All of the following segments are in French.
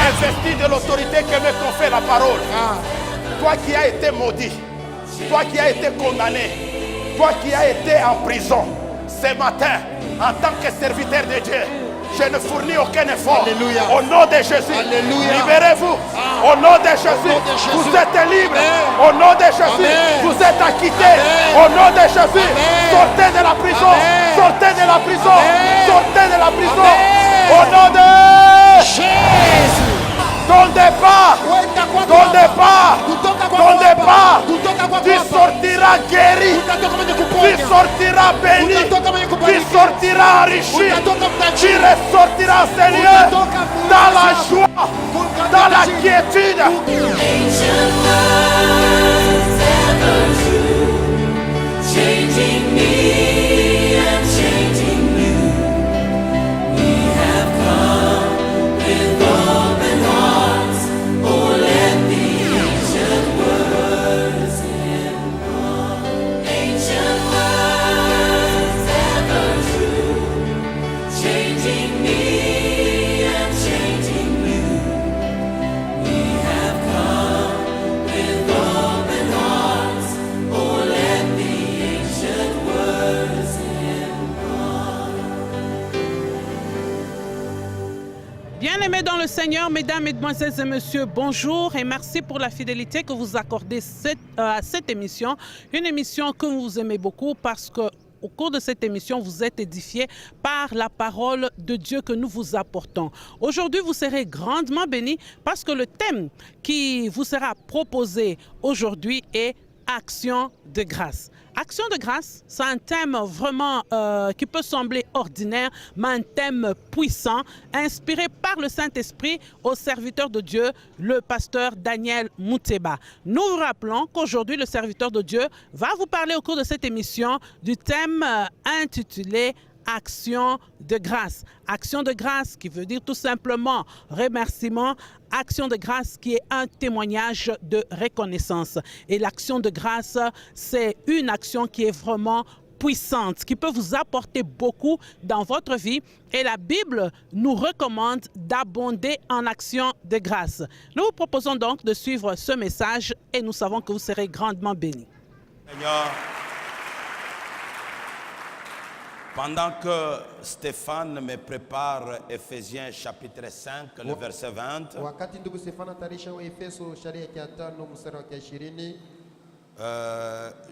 Investi de l'autorité que me confère la parole. Toi qui as été maudit, toi qui as été condamné, toi qui as été en prison, ce matin, en tant que serviteur de Dieu, je ne fournis aucun effort. Alléluia. Au nom de Jésus, Alléluia. libérez-vous. Au nom de Jésus, vous êtes libre. Au nom de Jésus, vous êtes acquitté. Au nom de Jésus, sortez de la prison. Sortez de la prison. Sortez de la prison. Au nom de Jésus. ton départ, ton départ, ton départ, tu sortiras guéri, tu sortiras béni, tu sortiras enrichi, tu ressortiras Seigneur dans la joie, dans la quiétude. Changing me and changing you. We have come with open hearts. Oh, let the ancient words impart. Ancient words ever true. Changing me and changing you. We have come with open hearts. Oh, let the ancient words impart. Bien-aimés dans le Seigneur, mesdames, mesdemoiselles et messieurs, bonjour et merci pour la fidélité que vous accordez à cette émission. Une émission que vous aimez beaucoup parce que au cours de cette émission, vous êtes édifiés par la parole de Dieu que nous vous apportons. Aujourd'hui, vous serez grandement bénis parce que le thème qui vous sera proposé aujourd'hui est Action de grâce. Action de grâce, c'est un thème vraiment qui peut sembler ordinaire, mais un thème puissant, inspiré par le Saint-Esprit au serviteur de Dieu, le pasteur Daniel Mouteba. Nous vous rappelons qu'aujourd'hui, le serviteur de Dieu va vous parler au cours de cette émission du thème intitulé Action de grâce. Action de grâce qui veut dire tout simplement remerciement. Action de grâce qui est un témoignage de reconnaissance. Et l'action de grâce, c'est une action qui est vraiment puissante, qui peut vous apporter beaucoup dans votre vie. Et la Bible nous recommande d'abonder en action de grâce. Nous vous proposons donc de suivre ce message et nous savons que vous serez grandement bénis. Seigneur, pendant que Stéphane me prépare Ephésiens chapitre 5, le verset 20, Wakati ndugu Stefano atarisha Efeso sharia ya 5 mstari wa 20.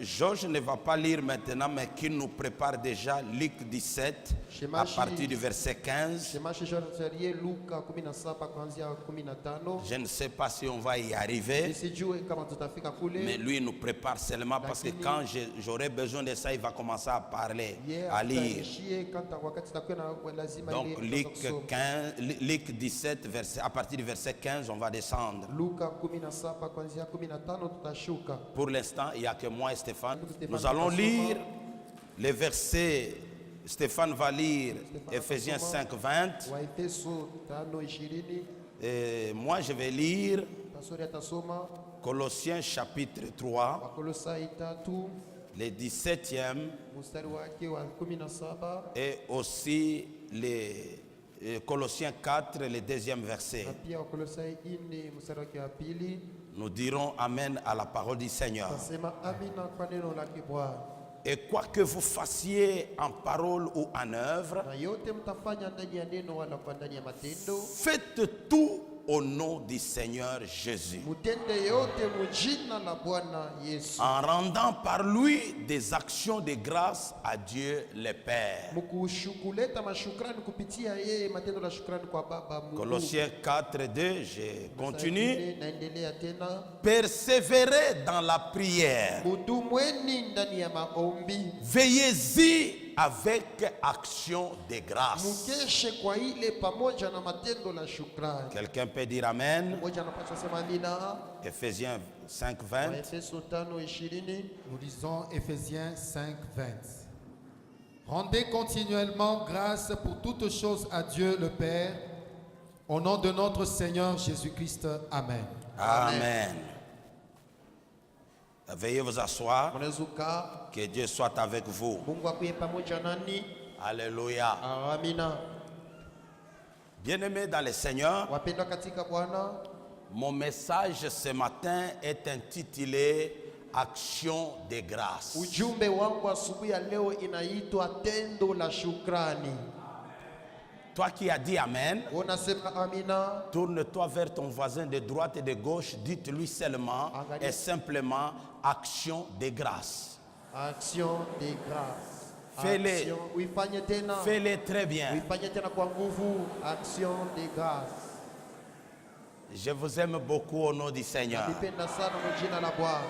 Georges ne va pas lire maintenant, mais qui nous prépare déjà Luc 17 à partir du verset 15. Shemashi sharia Luka 17 kuanzia 15. Je ne sais pas si on va y arriver, Nisijue kama tutafika kule. mais lui nous prépare seulement parce que quand j'aurai besoin de ça, il va commencer à parler, à lire. Donc Luc 17, à partir du verset 15, on va descendre. Pour l'instant, il n'y a que moi et Stéphane. Nous allons lire les versets. Stéphane va lire Ephésiens 5, 20. Et moi, je vais lire Colossiens chapitre 3, le 17e, et aussi les Colossiens 4, le 2e verset. Nous dirons Amen à la parole du Seigneur. Et quoi que vous fassiez en parole ou en œuvre, faites tout au nom du Seigneur Jésus, en rendant par lui des actions de grâce à Dieu le Père. Colossiens 4, 2, je continue. Persévérez dans la prière. Veillez-y avec action de grâce. Quelqu'un peut dire Amen. Ephésiens 5, 20. Nous lisons Ephésiens 5, 20. Rendez continuellement grâce pour toutes choses à Dieu le Père, au nom de notre Seigneur Jésus-Christ. Amen. Amen. Veuillez vous asseoir. Mnaweza kukaa. Que Dieu soit avec vous. Mungu akuwe pamoja nani. Alléluia. Amina. Bien-aimés dans le Seigneur, Wapendwa katika Bwana, mon message ce matin est intitulé Action de grâce. ujumbe wangu asubuhi ya leo inaitwa tendo la shukrani. Toi qui as dit Amen, Unasema amina. tourne-toi vers ton voisin de droite et de gauche, dites-lui seulement et simplement Action de grâce. Action de grâce. Fais-le. Action. Uifanye tena. Fais-le très bien. Uifanye tena kwa nguvu. Action de grâce. Je vous aime beaucoup au nom du Seigneur. Nipenda sana kwa jina la Bwana.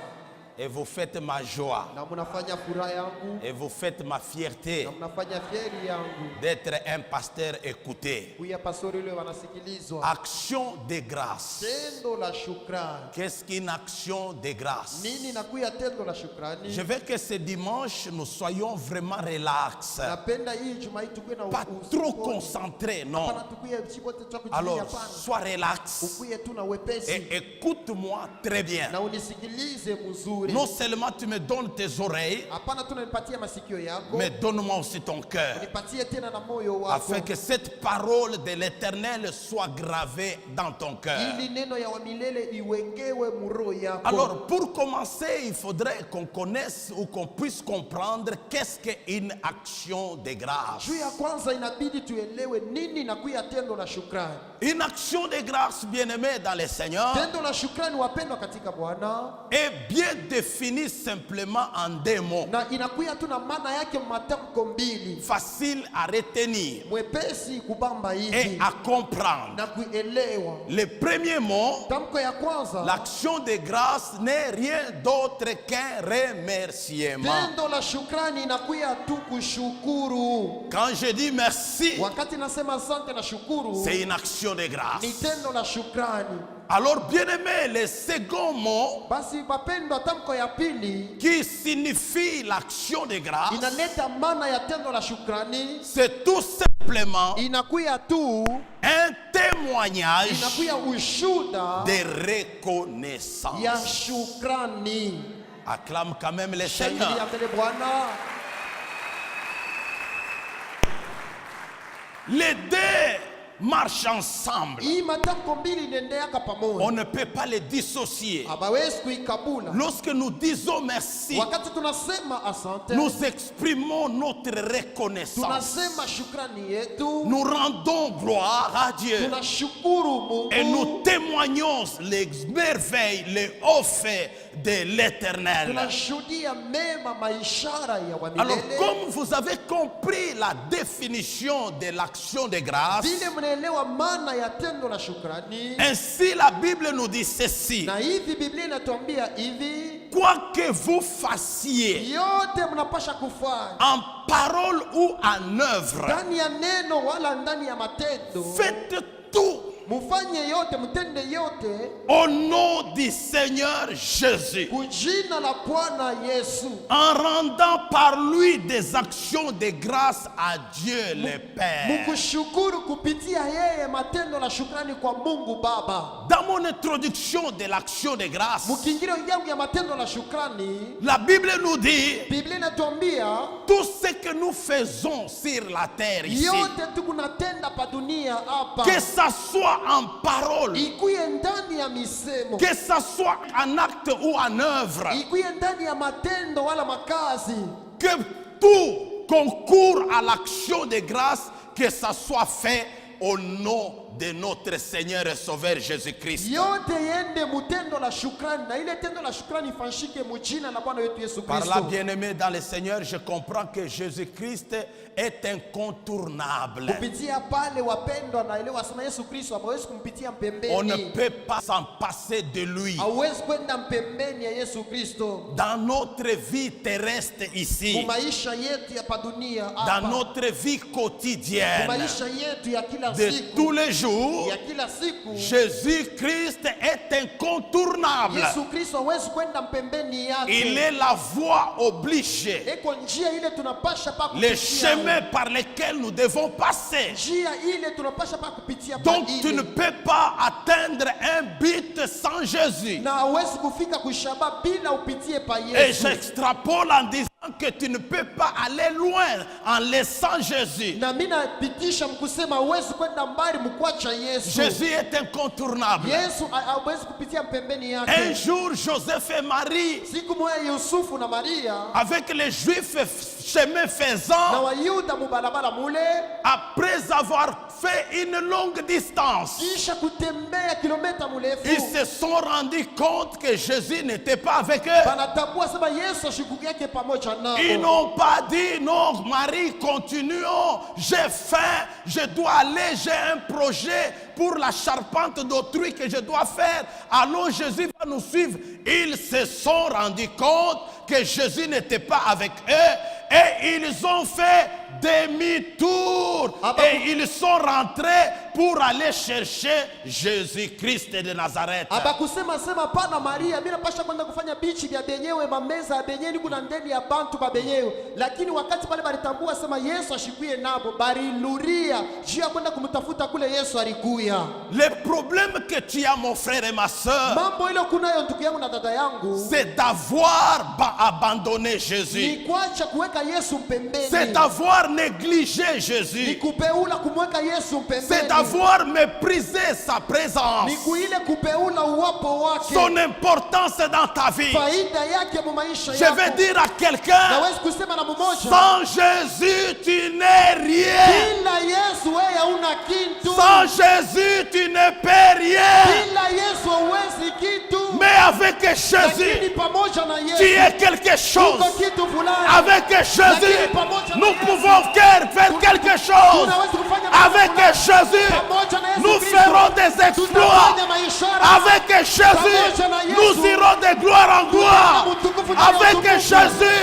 Et vous faites ma joie. Na mnafanya furaha yangu. Et vous faites ma fierté Na mnafanya fieri yangu. d'être un pasteur écouté. Kuya pastori yule wanasikilizwa. Action de grâce. Tendo la shukrani. Qu'est-ce qu'une action de grâce? Nini nakuya tendo la shukrani? Je veux que ce dimanche, nous soyons vraiment relax. Napenda hii juma hii tukuwe na Pas trop concentrés, non. Hapana tukuye chipote cha kujilia Alors, hapana. sois relax Ukuye tu na wepesi. et écoute-moi très bien. Na unisikilize mzuri. Non seulement tu me donnes tes oreilles, Hapana tu unanipatia masikio yako. mais donne-moi aussi ton cœur. Unipatie tena na moyo wako. Afin que cette parole de l'Éternel soit gravée dans ton cœur. Ili neno ya wa milele iwekewe muroho yako. Alors, pour commencer, il faudrait qu'on connaisse ou qu'on puisse comprendre qu'est-ce qu'une action de grâce. Juu ya kwanza inabidi tuelewe nini nakuya tendo la shukrani. Une action de grâce, bien-aimée dans le Seigneur, Tendo la shukrani wapendwa katika Bwana. est bien définie simplement en deux mots. Na inakuya tu na maana yake matamko mbili. Facile à retenir Mwepesi kubamba et hivi. à comprendre. Na kuelewa. Le premier mot, Tamko ya kwanza. l'action de grâce n'est rien d'autre qu'un remerciement. Tendo la shukrani inakuya tu kushukuru. Quand je dis merci, Wakati nasema asante na shukuru. c'est une action de grâce. Ni tendo la shukrani. Alors, bien-aimé, le second mot Basi mapendwa, tamko ya pili qui signifie l'action de grâce, inaleta maana ya tendo la shukrani. c'est tout simplement Inakuya tu, un témoignage inakuya ushuda de reconnaissance. ya shukrani. Acclame quand même le Seigneur. Shangilia mbele Bwana. Les deux marchent ensemble. Hii matamko mbili inaendeaka On pamoja. ne peut pas les dissocier. Hawezi kuikabula. Lorsque nous disons merci, Wakati tunasema asante, nous exprimons notre reconnaissance. tunasema shukrani yetu, Nous rendons gloire à Dieu tunashukuru et Mungu, nous témoignons les merveilles, les hauts faits de l'Éternel. tunashuhudia mema maishara ya wa Alors, milele. comme vous avez compris la définition de l'action de grâce, Vile mnaelewa maana ya tendo la shukrani, ainsi la Bible nous dit ceci: na hivi Biblia inatuambia hivi, quoi que vous fassiez yote mnapasha kufanya en parole ou en œuvre, ndani ya neno wala ndani ya matendo, faites tout mufanye yote, mtende yote au nom du Seigneur Jésus, kujina la Bwana Yesu, en rendant par lui des actions de grâce à Dieu le Père. mkushukuru kupitia yeye matendo la shukrani kwa Mungu Baba. Dans mon introduction de l'action de grâce, Mukingilio yangu ya matendo la shukrani, la Bible nous dit Biblia inatuambia tout ce que nous faisons sur la terre ici, yote tukunatenda pa dunia hapa, que ça soit en parole, ikuye ndani ya misemo, que ça soit en acte ou en œuvre, ikuye ndani ya matendo wala makazi, que tout concourt à l'action de grâce, que ça soit fait au nom de notre Seigneur et Sauveur Jésus-Christ. yote yende mutendo la shukrani, na ile tendo la shukrani ifanyike mujina la Bwana wetu Yesu Par là, Kristo. bien-aimé dans le Seigneur, je comprends que Jésus-Christ est incontournable. Kupitia pale wapendwa, naelewa sana Yesu Kristo hawezi kumpitia On ne mpembeni, peut pas s'en passer de lui. hawezi kwenda mpembeni ya Yesu Kristo. Dans notre vie terrestre ici, Maisha yetu ya pa dunia dans hapa, notre vie quotidienne, maisha yetu ya kila de siku, tous les jour, ya kila siku Jésus-Christ est incontournable. Yesu Kristo hawezi kwenda mpembeni Il yake. est la voie obligée, Eko njia ile tunapasha pa les kupitia. chemins par lesquels nous devons passer. Njia ile tunapasha pa kupitia pa Donc tu ile. ne peux pas atteindre un but sans Jésus. Na hawezi kufika kushaba bila upitie pa Et Yesu. j'extrapole en disant que tu ne peux pas aller loin en laissant Jésus. Na mimi napitisha mkusema hawezi kwenda mbali mkwacha Yesu. Jésus est incontournable. Yesu hawezi kupitia mpembeni Un yake. jour, Joseph et Marie, Siku moja Yusufu na Maria avec les Juifs chemin na faisant, Wayuda mubarabara mule, après avoir fait une longue distance, kisha kutembea kilomita ils mrefu, se sont rendus compte que Jésus n'était pas avec eux. banatambua sema Yesu ashikuki yake pamoja Ils nao. n'ont pas dit non, Marie, continuons, j'ai faim, je dois aller, j'ai un projet pour la charpente d'autrui que je dois faire. Allons, Jésus va nous suivre. Ils se sont rendus compte que Jésus n'était pas avec eux et ils ont fait demi-tour et ils sont rentrés pour aller chercher Jésus-Christ de Nazareth. Abakusema sema pana Maria, mimi napasha kwenda kufanya bichi vya benyewe, mameza ya benyewe kuna ndani ya bantu ba benyewe. Lakini wakati pale balitambua sema Yesu ashikuye nabo, baliluria juu ya kwenda kumtafuta kule Yesu alikuya. Le problème que tu as, mon frère et ma soeur, Mambo ile kunayo ndugu yangu na dada yangu, c'est d'avoir abandonné ni Jésus. kuacha kuweka Yesu pembeni. C'est d'avoir négligé Ni Jésus. kupeula kumweka Yesu C'est pembeni. d'avoir méprisé sa présence, Ni kuile kupeula uwapo wake. son importance dans ta vie. Faida yake mu maisha Je yako. vais dire à quelqu'un, Nawezi kusema na mmoja, sans Jésus, tu n'es rien. bila Yesu wewe hauna kitu. Sans Jésus, tu ne peux rien. Bila Yesu huwezi kitu. Mais avec Jésus, Lakini pamoja na tu Yesu es quelque chose. uko kitu fulani. Avec Jésus, nous pouvons faire quelque chose. Tunaweza kufanya mambo Avec fulani. Jésus, Pamoja na Yesu nous Kristo, ferons des exploits. tutafanya maishara. Avec Jésus, nous irons de gloire en gloire. Avec Jésus,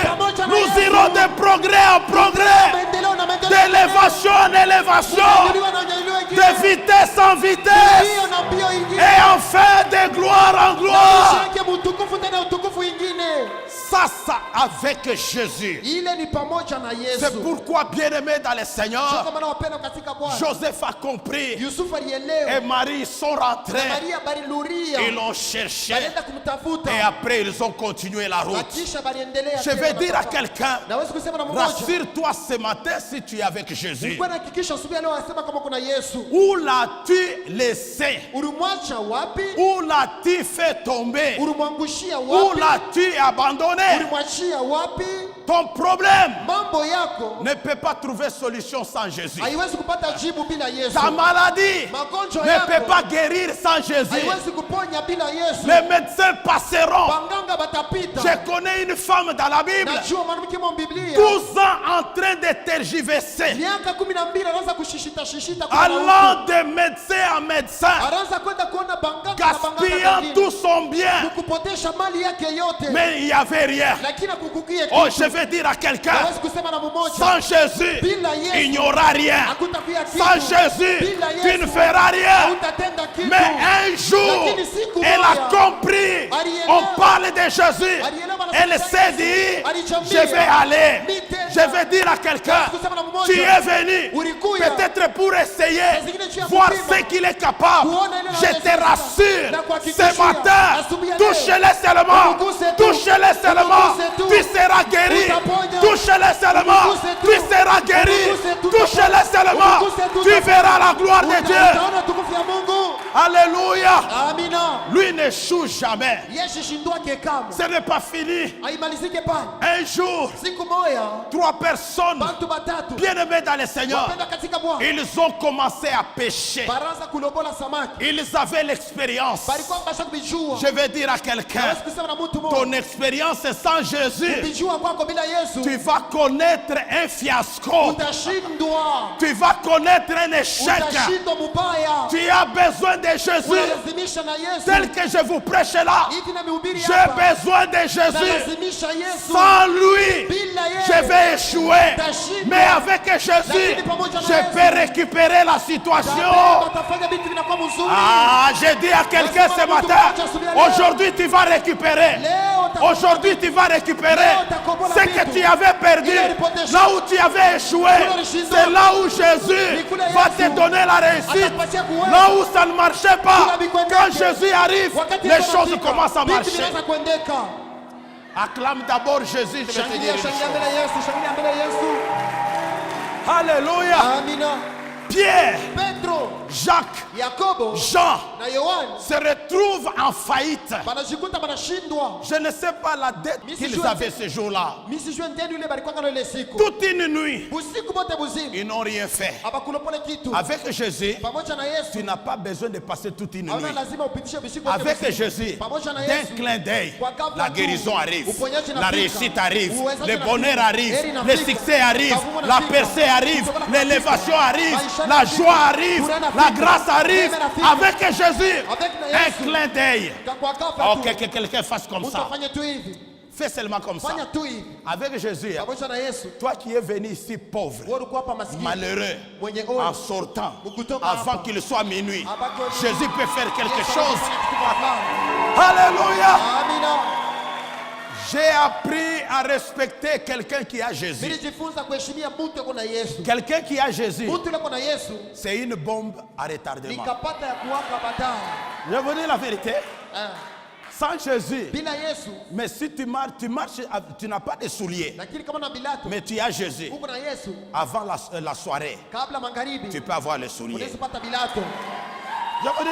nous irons de progrès en progrès, Maendeleo na maendeleo. d'élévation en élévation, Kuinuliwa na kuinuliwa ingine. de vitesse en vitesse, Mbio na mbio ingine. et enfin de gloire en gloire. Maisha yake utukufu tena utukufu ingine. Ça avec Jésus. Ile ni pamoja na C'est Yesu. pourquoi, bien-aimés dans le Seigneur, Kama na wapenda katika Bwana. Joseph a compris Yusufu et alielewa. Marie sont rentrés. Maria baliluria. Ils l'ont cherché Balienda kumtafuta. et après ils ont continué la route. Kisha baliendelea. Je vais dire à quelqu'un, Naweza kusema na mmoja. rassure-toi ce matin si tu es avec Jésus. Kwa hakikisha asubuhi leo asema kama kuna Yesu. Où l'as-tu laissé? Ulimwacha wapi? Où l'as-tu fait tomber? Ulimwangushia Où wapi? l'as-tu abandonné? Ulimwachia wapi? Ton problème Mambo yako ne peut pas trouver solution sans Jésus. haiwezi kupata jibu bila Yesu. Ta maladie Magonjwa ne peut yako pas guérir sans Jésus. haiwezi kuponya bila Yesu. Les médecins passeront. Banganga batapita. Je connais une femme dans la Bible, Najua mwanamke mwa Biblia 12 ans en train de tergiverser, miaka 12 anaanza kushishita shishita kwa allant de médecin en médecin, anaanza kwenda kuona banganga na gaspillant tout son bien, kupotesha mali yake yote, mais il n'y avait rien. lakini akukukie Oh, kitu. je vais dire à quelqu'un, Hawezi kusema na mmoja sans Jésus, bila Yesu il n'y aura rien. hakutakuya kitu. Sans Jésus, Bila tu ne Yesu feras rien. hautatenda kitu. Mais un jour, Lakini siku elle moja, a compris. alielewa. On parle de Jésus. Alielewa na Elle sasa s'est dit, alichambia, je vais aller. nitenda. Je vais dire à quelqu'un, Kusema na mmoja, tu es venu ulikuya. peut-être pour essayer, zingine tu as voir kupima. ce qu'il est capable. Kuona ile Je te anaweza. rassure, Na kuhakikishia, ce matin, asubuhi ya leo, touche-le seulement. umguse tu. Touche-le seulement. Umguse tu. Tu seras guéri. Utaponya. Touche-le seulement. Umguse tu. Tu seras guéri. Umguse tu. Touche-le seulement. Umguse tu. Tu verras la gloire de Dieu. Utaona tukufu ya Mungu. Alléluia. Amina. Lui n'échoue jamais. Yesu shindwake kamwe. Ce n'est pas fini. Haimalizike pale. Un jour, Siku moja 3 personnes bantu batatu bien-aimées dans le Seigneur, wapenda katika Bwana ils ont commencé à pécher. baraza kulobola samaki. Ils avaient l'expérience. Balikuwa basha kubijua. Je vais dire à quelqu'un, Hawezi kusema na mtu ton mmoja. expérience sans Jésus, Kubijua kwako bila Yesu tu vas connaître un fiasco. utashindwa. Tu vas connaître un échec. Utashindwa mubaya. Tu as besoin de Jésus. Unalazimisha na Yesu. Tel que je vous prêche là, Hivi na mihubiri j'ai hapa. besoin de Jésus. Nalazimisha Yesu. Sans lui, Bila bila yeye je vais échouer. utashindwa. Mais avec Jésus, Lakini pamoja na je Yesu, peux récupérer la situation. watafanya vitu vinakuwa mzuri. Ah, j'ai dit à quelqu'un ce matin, aujourd'hui tu vas récupérer. Aujourd'hui tu vas récupérer ce que tu avais perdu. Là où tu avais échoué, c'est là où Jésus va te donner la réussite. Là où ça ne marchait pas, quand Jésus arrive, les choses commencent à vitu marcher. vinaanza kuendeka. Acclame d'abord Jésus, je vais te Shangilia, dire une shangilia chose. mbele ya Yesu, shangilia mbele ya Yesu. Alléluia. Amina. Pierre, Petro, Jacques, Yakobo Jean na Yohana se retrouvent en faillite. banajikuta banashindwa. Je ne sais pas la dette qu'ils avaient ce jour-là. Mimi sijui ndeni yule balikuwa kana ile siku. Toute une nuit, Usiku bote buzima. ils n'ont rien fait. Abakulopole kitu. Avec Jésus, Pamoja na Yesu. tu n'as pas besoin de passer toute une Hauna nuit. lazima upitishe usiku wote Avec buzima. Jésus, Pamoja na d'un Yesu. clin d'œil, Kwa ghafla la tu, guérison arrive, uponyaji la unafika. réussite arrive, Uwezaji le unafika. bonheur arrive, Heri le inafika. succès arrive, Kavumu la unafika. percée arrive, Kutoka nafika. l'élévation arrive, Maisha la yanafika. joie arrive, Furaha inafika. la grâce arrive. Neema inafika. Avec Jésus, Avec na un Yesu. clin d'œil. Kwa ghafla Oh, tu. que quelqu'un fasse comme ça. Utafanya tu hivi. Fais seulement comme ça. Fanya tu hivi. Avec Jésus, Pamoja na Yesu. toi qui es venu ici pauvre, Wewe ulikuwa hapa maskini. malheureux, Mwenye en oli. sortant, Ukutoka avant hapa. qu'il soit minuit, Abaki oli. Jésus peut faire quelque Yesu chose. anafanya kitu fulani. Alléluia. Amina. J'ai appris à respecter quelqu'un qui a Jésus. Nilijifunza kuheshimia mtu yuko na Yesu. Quelqu'un qui a Jésus, Mtu yuko na Yesu c'est une bombe à retardement. nikapata ya kuwaka baadaye. Je vous dis la vérité. Ah, Sans Jésus, bila Yesu, mais si tu marches, tu n'as pas de souliers, lakini kama na Bilato mais tu as Jésus. uko na Yesu, Avant la soirée, kabla magharibi tu peux avoir les souliers. unaweza pata Bilato. Je vous dis,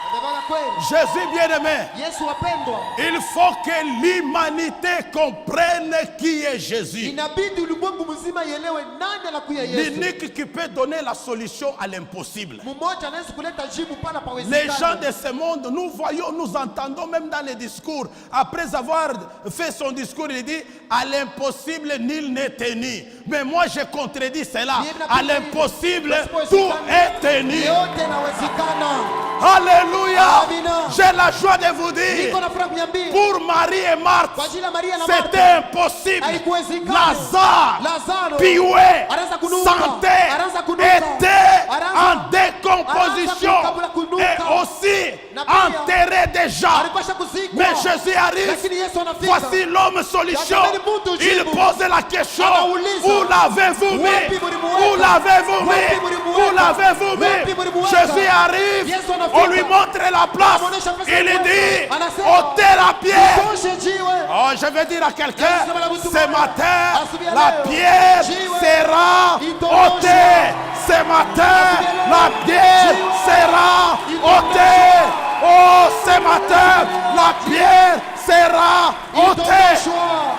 Ndio kweli. Jésus bien-aimé, Yesu wapendwa, il faut que l'humanité comprenne qui est Jésus. inabidi ulimwengu mzima ielewe nani anakuya Yesu. L'unique qui peut donner la solution à l'impossible. Mmoja anaweza kuleta jibu pala pa Les gens wezekana. de ce monde, nous voyons, nous entendons même dans les discours. Après avoir fait son discours, il dit à l'impossible, nul n'est tenu. Mais moi, je contredis cela. À l'impossible, tout est tenu. Yote inawezekana. Alléluia. Amina. J'ai la joie de vous dire, Niko na furaha kuambia. pour Marie et Marthe, Kwa ajili ya Maria na c'était Martha. impossible. Haikuwezekana. Lazare, Lazaro Pioué, anaanza kunuka. santé, Anaanza kunuka. était Anaanza- en décomposition anaanza kunuka. et aussi Na pia, enterré déjà. alipasha kuzikwa. Mais Jésus arrive. Lakini Yesu anafika. Voici l'homme solution. Tazameni mtu Il jibu. pose la question. Anauliza. Où l'avez-vous mis? Wapi mlimuweka? Où l'avez-vous mis? Wapi mlimuweka? Où l'avez-vous Wapi mis? mlimuweka? Jésus arrive. Yesu anafika. On lui montre la place. Anamuonesha nafasi ya Il kuweka. dit, Anasema, ôtez la pierre. Mtoshe jiwe. Oh, je vais dire à quelqu'un, Yesu anasema mtu ce mmoja, matin, asubuhi ya la leo, pierre jiwe sera itaondoshwa. ôtée. Ce matin, Asubuhi ya leo, la pierre jiwe sera itaondoshwa. ôtée. Oh, ce matin, la pierre sera ôtée. Itaondoshwa.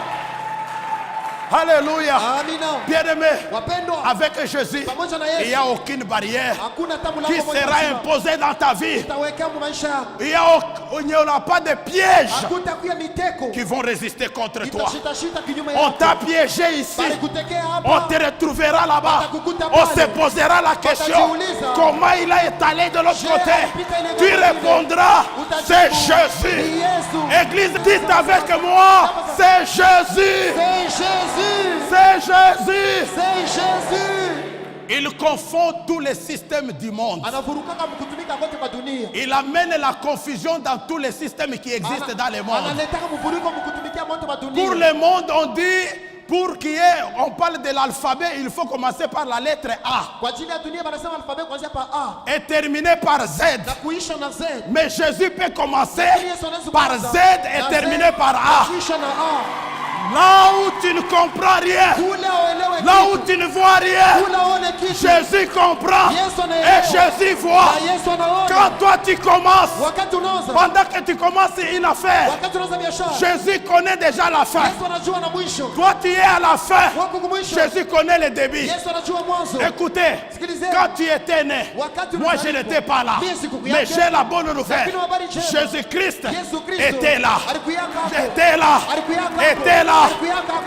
Alléluia. Amina. Bien-aimé, Wapendwa, avec Jésus, pamoja na Yesu, il n'y a aucune barrière hakuna tabu qui lako moja sera mzima. imposée dans ta vie. Utawekea mu maisha yako. Il n'y aura pas de pièges Hakutakuya miteko. qui vont résister contre toi. Itashitashita kinyume On yako. t'a piégé ici. Balikutekea On hapa. te retrouvera là-bas. Watakukuta On pale. se posera la question. Watajiuliza. Comment il a étalé de l'autre Je côté? apita ile Tu ngome répondras, Utajibu, c'est ni Jésus. Yesu. Église, dites avec moi, c'est Jésus. C'est Jésus. C'est Jésus. C'est Jésus. Il confond tous les systèmes du monde. Anavurukaka mkutumika kote kwa dunia. Il amène la confusion dans tous les systèmes qui existent dans le monde. Analetaka mvuruko mkutumikia moto wa dunia. Pour le monde, on dit, pour qu'il y ait, on parle de l'alphabet, il faut commencer par la lettre A Kwa ajili ya dunia wanasema alfabet kuanzia pa A et terminer par Z. na kuisha na Z. Mais Jésus peut commencer Lakini Yesu anaweza par kuanza Z na et terminer par na A. kuisha na A. Là où tu ne comprends rien, Kule uelewe là où kitu. tu ne vois rien, Kule uone kitu. Jésus comprend Yesu et anaelewa. Jésus voit. Na Yesu anaona. Quand toi tu commences, Wakati unaanza. pendant que tu commences une affaire, Wakati unaanza biashara. Jésus connaît déjà la fin. Yesu anajua na mwisho. Toi tu es à la fin, Wako kumwisho. Jésus connaît le début. Yesu anajua mwanzo. Écoutez, Sikilizeni. quand tu étais né, Wakati moi je ulizaliwa. n'étais pas là, Mimi sikukuwa mais yake. j'ai la bonne nouvelle. Lakini habari njema. Jésus-Christ Yesu Kristo était là. alikuwa hapo. J'étais là. était là.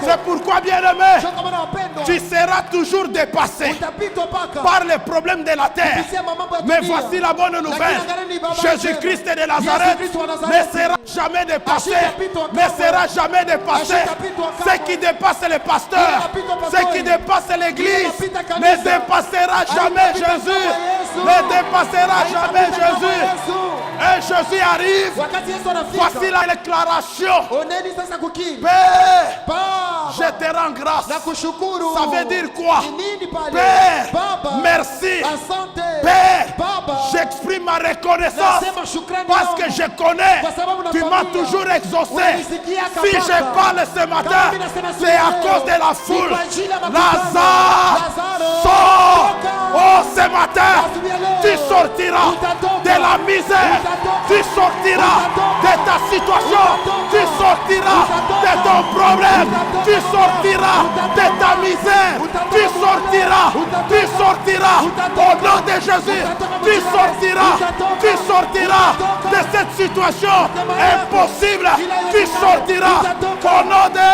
C'est pourquoi, bien-aimé, Ndio kwa maana wapendwa, tu seras toujours dépassé utapitwa paka par les problèmes de la terre. kupitia mambo ya Mais dunia. voici la bonne nouvelle. Lakini angalia ni baba Jésus-Christ njema. de Nazareth Yesu Kristo wa ne Nazareti sera jamais dépassé. Ashitapitwa Ne kamwe. sera jamais dépassé. Ashitapitwa kamwe. Ce qui dépasse les pasteurs, Inapita ce pastori. qui dépasse l'église, Inapita ne kanisa. dépassera jamais Inapita Jésus. kama Yesu. Ne dépassera jamais Inapita kama Jésus. Yesu. Et Jésus arrive. Wakati Yesu Voici anafika, la déclaration. oneni sasa kukiri. Père, Baba, je te rends grâce. na kushukuru. Ça veut dire quoi? Ni nini pale? Père, Baba, merci. asante. Père, Baba, j'exprime ma reconnaissance nasema shukrani parce que yangu. je connais, Kwa sababu tu m'as nakwambia, toujours exaucé. unanisikia Si kabisa. je parle ce matin, Kama mimi nasema c'est à leo, cause de la ni foule. kwa ajili ya makutano. Lazare, Lazaro, sors. toka. Oh, ce matin, Asubuhi ya leo, tu sortiras utatoka. de la misère. Utatoka. Tu sortiras Utatoka. de ta situation. Utatoka. Tu sortiras Utatoka. de ton problème. Utatoka. Tu sortiras Utatoka. de ta misère. Utatoka. Tu sortiras. Utatoka. Tu sortiras. Utatoka. Au nom de Jésus, Utatoka. tu sortiras. Utatoka. Tu sortiras Utatoka. de cette situation Utatoka. impossible. Utatoka. Tu sortiras Utatoka. au nom de...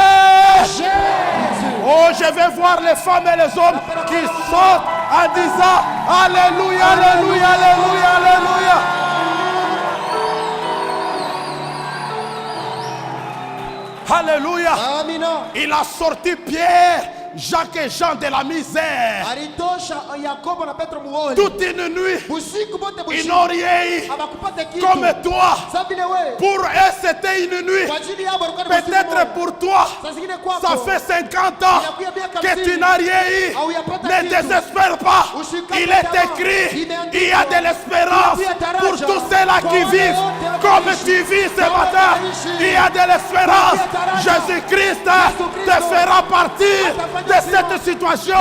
Jésus. Oh, je vais voir les femmes et les hommes qui sortent en disant Alléluia, Alléluia, Alléluia, Alléluia. Alléluia. Amina. Il a sorti Pierre, Jacques et Jean de la misère. Alitosha Yakobo na Petro muone. Toute une nuit, Busiku bote ils busiku. n'ont rien eu. Hawakupata kitu. Comme toi, Sasa vile wewe. pour eux c'était une nuit. Kwa ajili yao walikuwa ni busiku Peut-être moja. pour toi, Saa zingine kwako. ça fait 50 ans que tu n'as rien eu. Ne désespère pas. Il est écrit, il y a de l'espérance pour tous ceux-là qui vivent comme tu vis ce matin. Il y a de l'espérance. Jésus-Christ te fera partir de cette situation.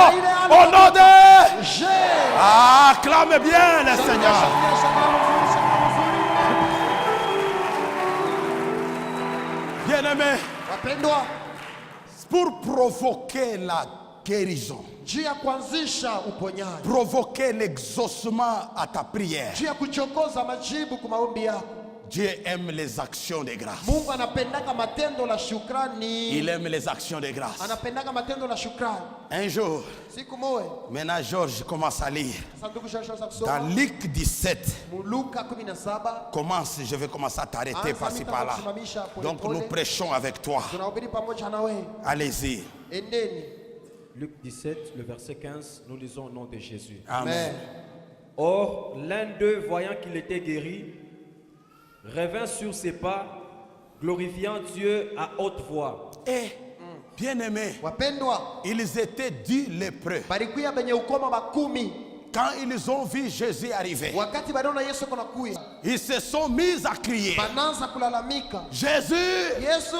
Au nom de... Jésus. Acclame bien le Seigneur. Bien-aimé, Wapendwa, pour provoquer la guérison, juu ya kuanzisha uponyaji, provoquer l'exaucement à ta prière, juu ya kuchokoza majibu kwa maombi yako. Dieu aime les actions de grâce. Mungu anapendaka matendo la shukrani. Il aime les actions de grâce. Anapendaka matendo la shukrani. Un jour, Siku moja, maintenant Georges commence à lire. sanduku George Dans kusoma Luc 17, Luka 17. je vais commencer à t'arrêter par-ci par-là. Donc nous prêchons avec toi. Tunahubiri pamoja na wewe. Allez-y. Endeni. Luc 17, le verset 15, nous lisons au nom de Jésus. Amen. Or, l'un d'eux, voyant qu'il était guéri, revint sur ses pas, glorifiant Dieu à haute voix. Et, bien-aimés, Wapendwa, ils étaient 10 lépreux. balikuya benye ukoma bakumi. Quand ils ont vu Jésus arriver, Wakati baliona Yesu kuna kuya, ils se sont mis à crier, bananza kulalamika. Jésus, Yesu,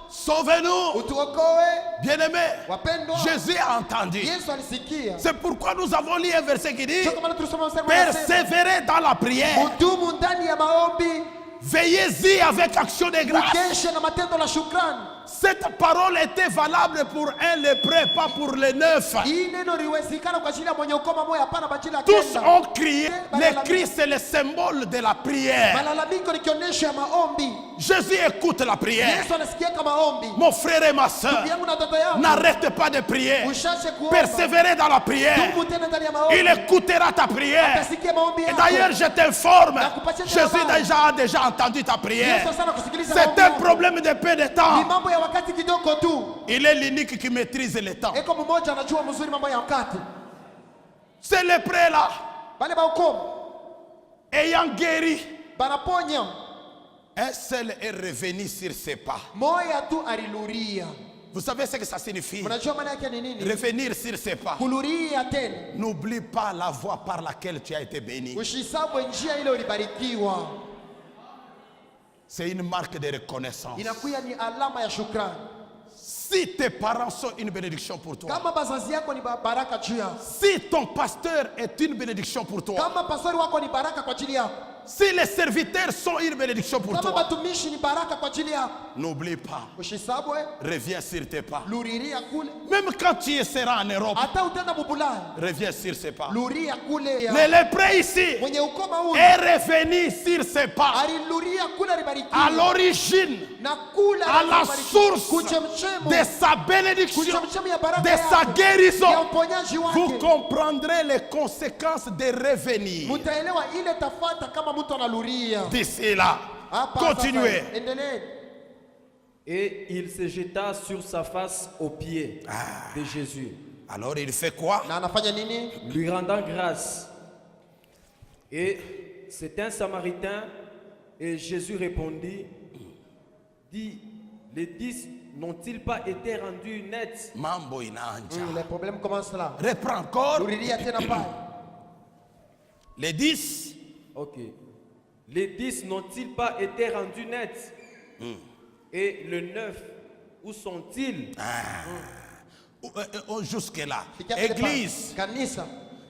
sauve-nous. utuokoe. Bien-aimés, Wapendwa, Jésus a entendu. Yesu alisikia. C'est pourquoi nous avons lu un verset qui dit, Ndio kama tulisoma mstari unasema, persévérez dans la prière, mudumu ndani ya maombi, veillez-y avec action de grâce. mukeshe na matendo la shukrani. Cette parole était valable pour un lépreux, pas pour les 9. Hii neno liwezekana kwa ajili ya mwenye ukoma moyo, hapana kwa ajili ya Tous kenda. ont crié. Les cris, c'est le symbole de la prière. Malalamiko ni kionyesho ya maombi. Jésus écoute la prière. Yesu anasikia kama maombi. Mon frère et ma soeur, Ndugu yangu na dada yangu, n'arrête pas de prier. ushache kuomba. Persévérez dans la prière. Dumu tena ndani ya maombi. Il écoutera ta prière. Atasikia maombi Et yako. d'ailleurs, je t'informe, Nakupatia Jésus habari. a déjà entendu ta prière. Yesu sana kusikiliza C'est maombi un yako. problème de peu de Ni temps. mambo ya wakati kidogo tu. Il est l'unique qui maîtrise le temps. Eko mmoja anajua mzuri mambo ya wakati. C'est le prêt là, Bale ba ukoma ayant guéri, banaponya. un seul est revenu sur ses pas. Moya tu aliluria. Vous savez ce que ça signifie? Mnajua maana yake ni nini? Revenir sur ses pas. Kuluria tena. N'oublie pas la voie par laquelle tu as été béni. Ushisabu njia ile ulibarikiwa. C'est une marque de reconnaissance. Inakuya ni alama ya shukrani. Si tes parents sont une bénédiction pour toi, Kama bazazi yako ni baraka juu yako. si ton pasteur est une bénédiction pour toi, Kama pastori wako ni baraka kwa ajili yako. Si les serviteurs sont une bénédiction pour Kama toi, batumishi ni baraka kwa ajili yako. n'oublie pas, Ushisabwe, reviens sur tes pas. luriria kule. Même quand tu seras en Europe, Hata utenda bubulaya, reviens sur ses pas. luria kule. Le lépreux ici Mwenye ukoma huyu est revenu sur ses pas. aliluria kule À alibarikiwa. l'origine, Na kule à la alibarikiwa. source Kuchemchemu. de sa bénédiction, Kuchemchemu ya baraka de sa yake. Ya guérison, uponyaji vous wake. comprendrez les conséquences de revenir. Mutaelewa ile tafata kama mtu analuria. D'ici là, Hapa continuez. sasa, endelee. Et il se jeta sur sa face aux pieds de Jésus, Alors il fait quoi? Na anafanya nini? lui rendant grâce. Et c'est un Samaritain. Et Jésus répondit, dit, les 10 n'ont-ils pas été rendus nets? Mambo inaanja. Le problème commence là. Reprends encore. Luliria tena pale. Les 10. Ok. Les 10 n'ont-ils pas été rendus nets? Et le 9, où sont-ils? Jusque-là. Fikia pale Église, pale. Kanisa.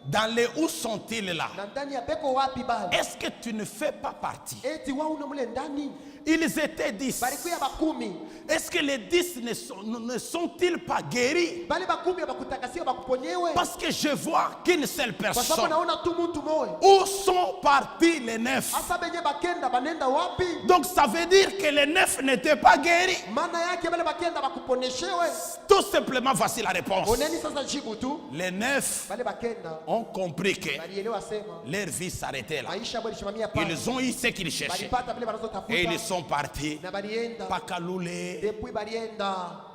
dans les où sont-ils là? Na ndani ya beko wapi bale? Est-ce que tu ne fais pas partie? Eti wao una mule ndani. Ils étaient 10. Balikuya bakumi. Est-ce que les 10 ne sont-ils pas guéris? Bale bakumi bakutakasia bakuponyewe. Parce que je vois qu'une seule Kwa sababu personne. naona tu mtu moyo. Où sont partis les 9? Asa benye bakenda banenda wapi? Donc ça veut dire que les 9 n'étaient pas guéris. Maana yake bale bakenda bakuponeshewe. Tout simplement, voici la réponse. Oneni sasa jibu tu. Les 9 Bale bakenda ont compris que balielewa sema leur vie s'arrêtait là. maisha bali shimamia pale. Ils ont eu ce qu'ils cherchaient. Balipata bile banazotafuta. Et ils sont partis. Na balienda. Pakaloulé. Depuis balienda.